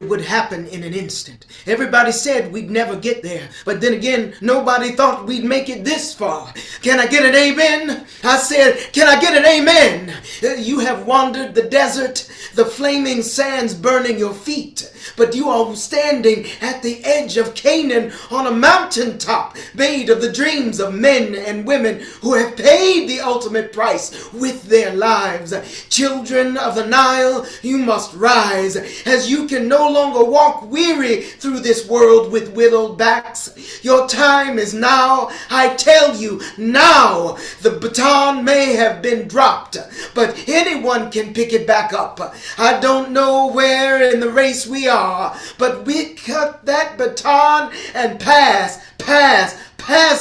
would happen in an instant. Everybody said we'd never get there, but then again, nobody thought we'd make it this far. Can I get an amen? I said, can I get an amen? You have wandered the desert, the flaming sands burning your feet, but you are standing at the edge of Canaan on a mountaintop, made of the dreams of men and women who have paid the ultimate price with their lives. Children of the Nile, you must rise, as you can no longer walk weary through this world with widowed backs. Your time is now. I tell you, now. The baton may have been dropped, but anyone can pick it back up. I don't know where in the race we are, but we cut that baton and pass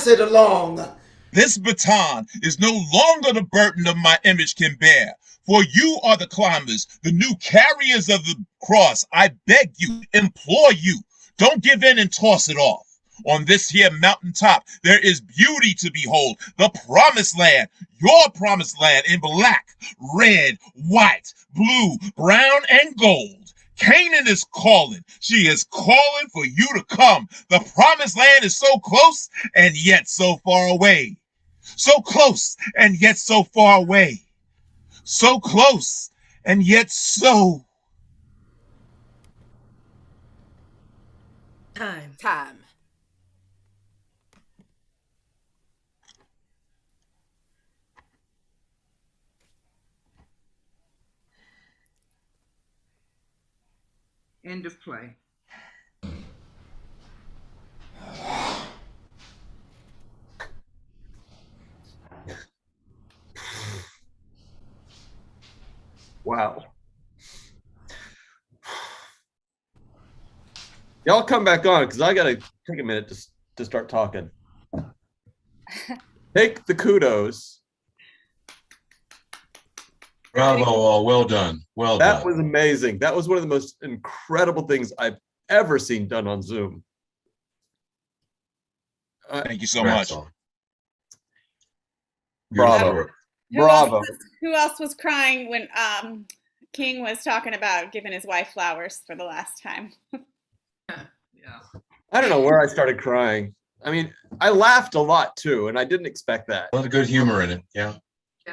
it along. This baton is no longer the burden of my image can bear. For you are the climbers, the new carriers of the cross. I beg you, implore you, don't give in and toss it off. On this here mountaintop, there is beauty to behold. The promised land, your promised land in black, red, white, blue, brown, and gold. Canaan is calling. She is calling for you to come. The promised land is so close and yet so far away. So close and yet so far away. So close and yet so. Time. End of play. Wow. Y'all come back on because I got to take a minute to start talking. Take the kudos. Bravo, all. Well done. Well done. That was amazing. That was one of the most incredible things I've ever seen done on Zoom. Thank you so much. Bravo. Who else was crying when King was talking about giving his wife flowers for the last time? Yeah. I don't know where I started crying. I mean, I laughed a lot too, and I didn't expect that. A lot of good humor in it. Yeah.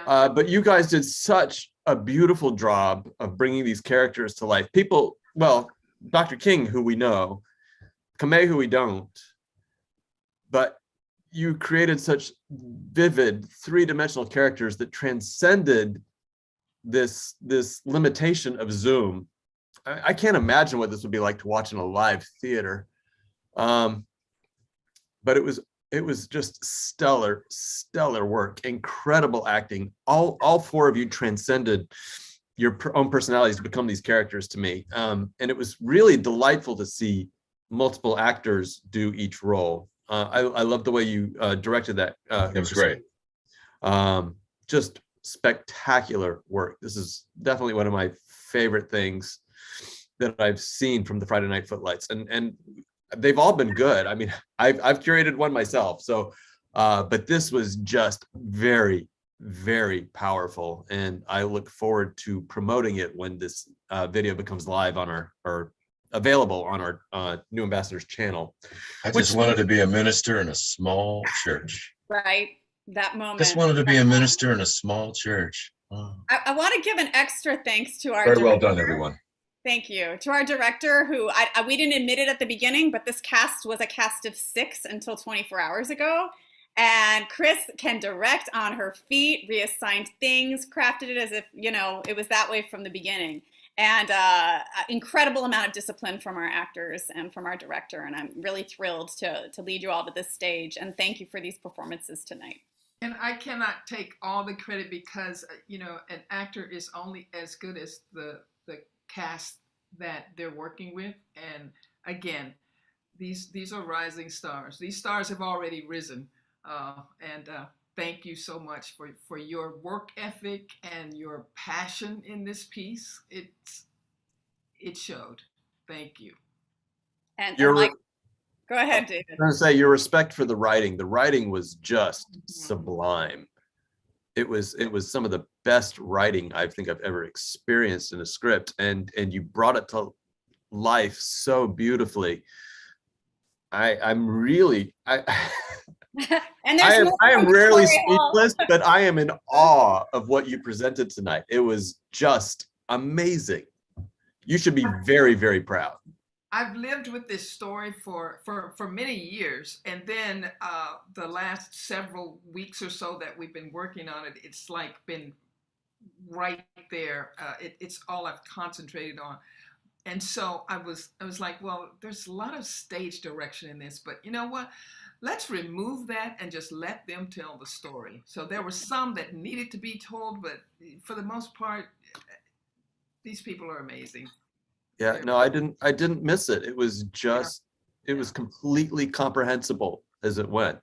But you guys did such a beautiful job of bringing these characters to life. People, well, Dr. King, who we know, Kamei, who we don't, but you created such vivid three-dimensional characters that transcended this limitation of Zoom. I can't imagine what this would be like to watch in a live theater. But it was just stellar work, incredible acting. All four of you transcended your own personalities to become these characters to me. And it was really delightful to see multiple actors do each role. I love the way you directed that. It was great. Just spectacular work. This is definitely one of my favorite things that I've seen from the Friday Night Footlights, and they've all been good. I mean, I've curated one myself, so but this was just very, very powerful, and I look forward to promoting it when this video becomes live on our, or available on our New Ambassadors channel. I just wanted to be a minister in a small church. Right? That moment. Just wanted to be a minister in a small church. Oh. I want to give an extra thanks to our Very well director. done, everyone. Thank you. To our director, who we didn't admit it at the beginning, but this cast was a cast of 6 until 24 hours ago. And Chris can direct on her feet, reassigned things, crafted it as if, you know, it was that way from the beginning. And incredible amount of discipline from our actors and from our director. And I'm really thrilled to lead you all to this stage. And thank you for these performances tonight. And I cannot take all the credit because, you know, an actor is only as good as the cast that they're working with. And again, these are rising stars. These stars have already risen. Thank you so much for your work ethic and your passion in this piece. It showed. Thank you. And Mike, go ahead, David. I was going to say, your respect for the writing. The writing was just sublime. It was some of the best writing I think I've ever experienced in a script, and you brought it to life so beautifully. I'm really And I am rarely speechless, but I am in awe of what you presented tonight. It was just amazing. You should be very, very proud. I've lived with this story for many years, and then the last several weeks or so that we've been working on it, it's like been right there. It's all I've concentrated on. And so I was like, well, there's a lot of stage direction in this, but you know what? Let's remove that and just let them tell the story. So there were some that needed to be told, but for the most part, these people are amazing. Yeah, no, I didn't miss it. It was just, it was completely comprehensible as it went.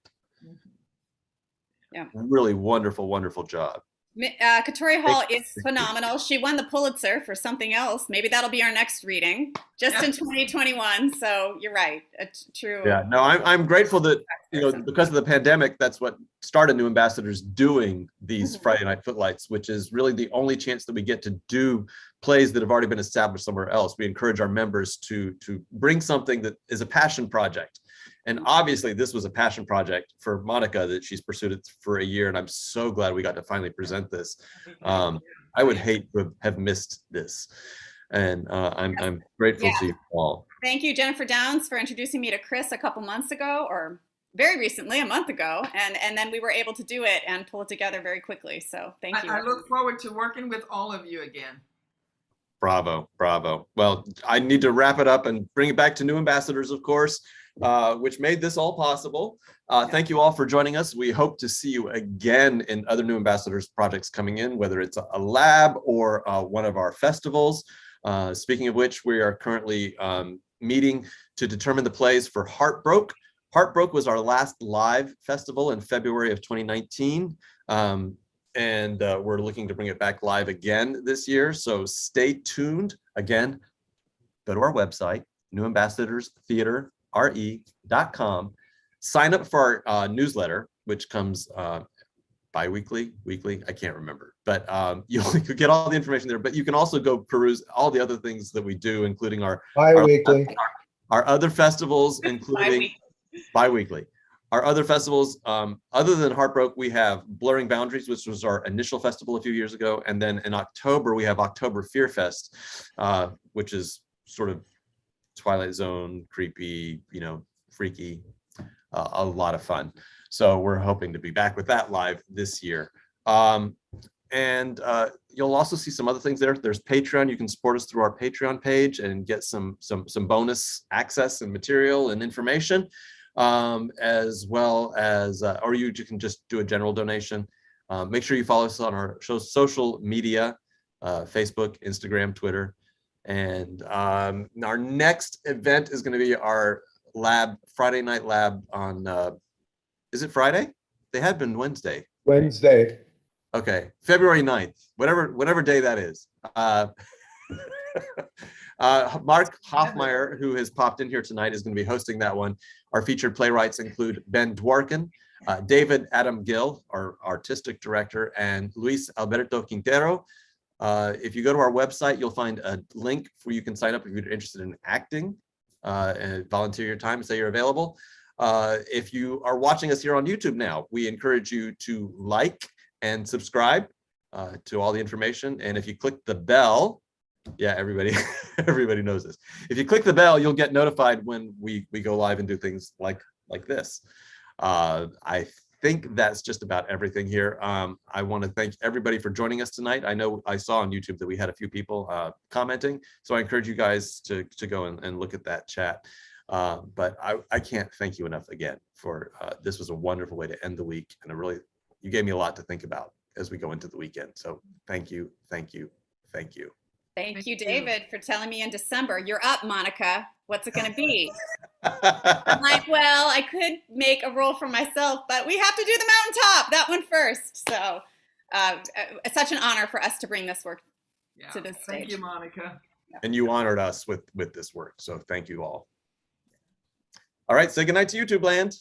Yeah. Really wonderful, wonderful job. Katori Hall is phenomenal. She won the Pulitzer for something else. Maybe that'll be our next reading, just in 2021. So you're right. It's true. Yeah, no, I'm grateful that, you know, because of the pandemic, that's what started New Ambassadors doing these Friday Night Footlights, which is really the only chance that we get to do plays that have already been established somewhere else. We encourage our members to bring something that is a passion project. And obviously this was a passion project for Monica, that she's pursued it for a year. And I'm so glad we got to finally present this. I would hate to have missed this. And I'm grateful to you all. Thank you, Jennifer Downs, for introducing me to Chris a couple months ago, or very recently, a month ago. And then we were able to do it and pull it together very quickly. So thank you. I look forward to working with all of you again. Bravo, bravo. Well, I need to wrap it up and bring it back to New Ambassadors, of course, which made this all possible. Thank you all for joining us. We hope to see you again in other New Ambassadors projects coming in, whether it's a lab or one of our festivals. Speaking of which, we are currently meeting to determine the plays for Heartbroke. Heartbroke was our last live festival in February of 2019. And we're looking to bring it back live again this year. So stay tuned. Again, go to our website, newambassadorstheaterre.com. Sign up for our newsletter, which comes bi-weekly, weekly, I can't remember. But you'll get all the information there. But you can also go peruse all the other things that we do, including our other festivals, including bi-weekly. Our other festivals, other than Heartbroke, we have Blurring Boundaries, which was our initial festival a few years ago. And then in October, we have October Fear Fest, which is sort of Twilight Zone, creepy, you know, freaky, a lot of fun. So we're hoping to be back with that live this year. And you'll also see some other things there. There's Patreon. You can support us through our Patreon page and get some bonus access and material and information. As well as, or you can just do a general donation. Make sure you follow us on our social media, Facebook, Instagram, Twitter. And our next event is going to be our lab, Friday night lab on, is it Friday? They had been Wednesday. Wednesday. Okay, February 9th, whatever day that is. Mark Hoffmeyer, who has popped in here tonight, is going to be hosting that one. Our featured playwrights include Ben Dworkin, David Adam Gill, our artistic director, and Luis Alberto Quintero. If you go to our website, you'll find a link where you can sign up if you're interested in acting and volunteer your time and say you're available. If you are watching us here on YouTube now, we encourage you to like and subscribe to all the information. And if you click the bell, yeah, everybody knows this. If you click the bell, you'll get notified when we go live and do things like this. I think that's just about everything here. I want to thank everybody for joining us tonight. I know I saw on YouTube that we had a few people commenting, so I encourage you guys to go and look at that chat. But I can't thank you enough again for this was a wonderful way to end the week, and you gave me a lot to think about as we go into the weekend. So thank you, thank you, thank you. Thank you, David, for telling me in December, you're up, Monica. What's it going to be? I'm like, well, I could make a role for myself, but we have to do the Mountaintop, that one first. So it's such an honor for us to bring this work to this stage. Thank you, Monica. And you honored us with this work. So thank you all. All right, say goodnight to YouTube land.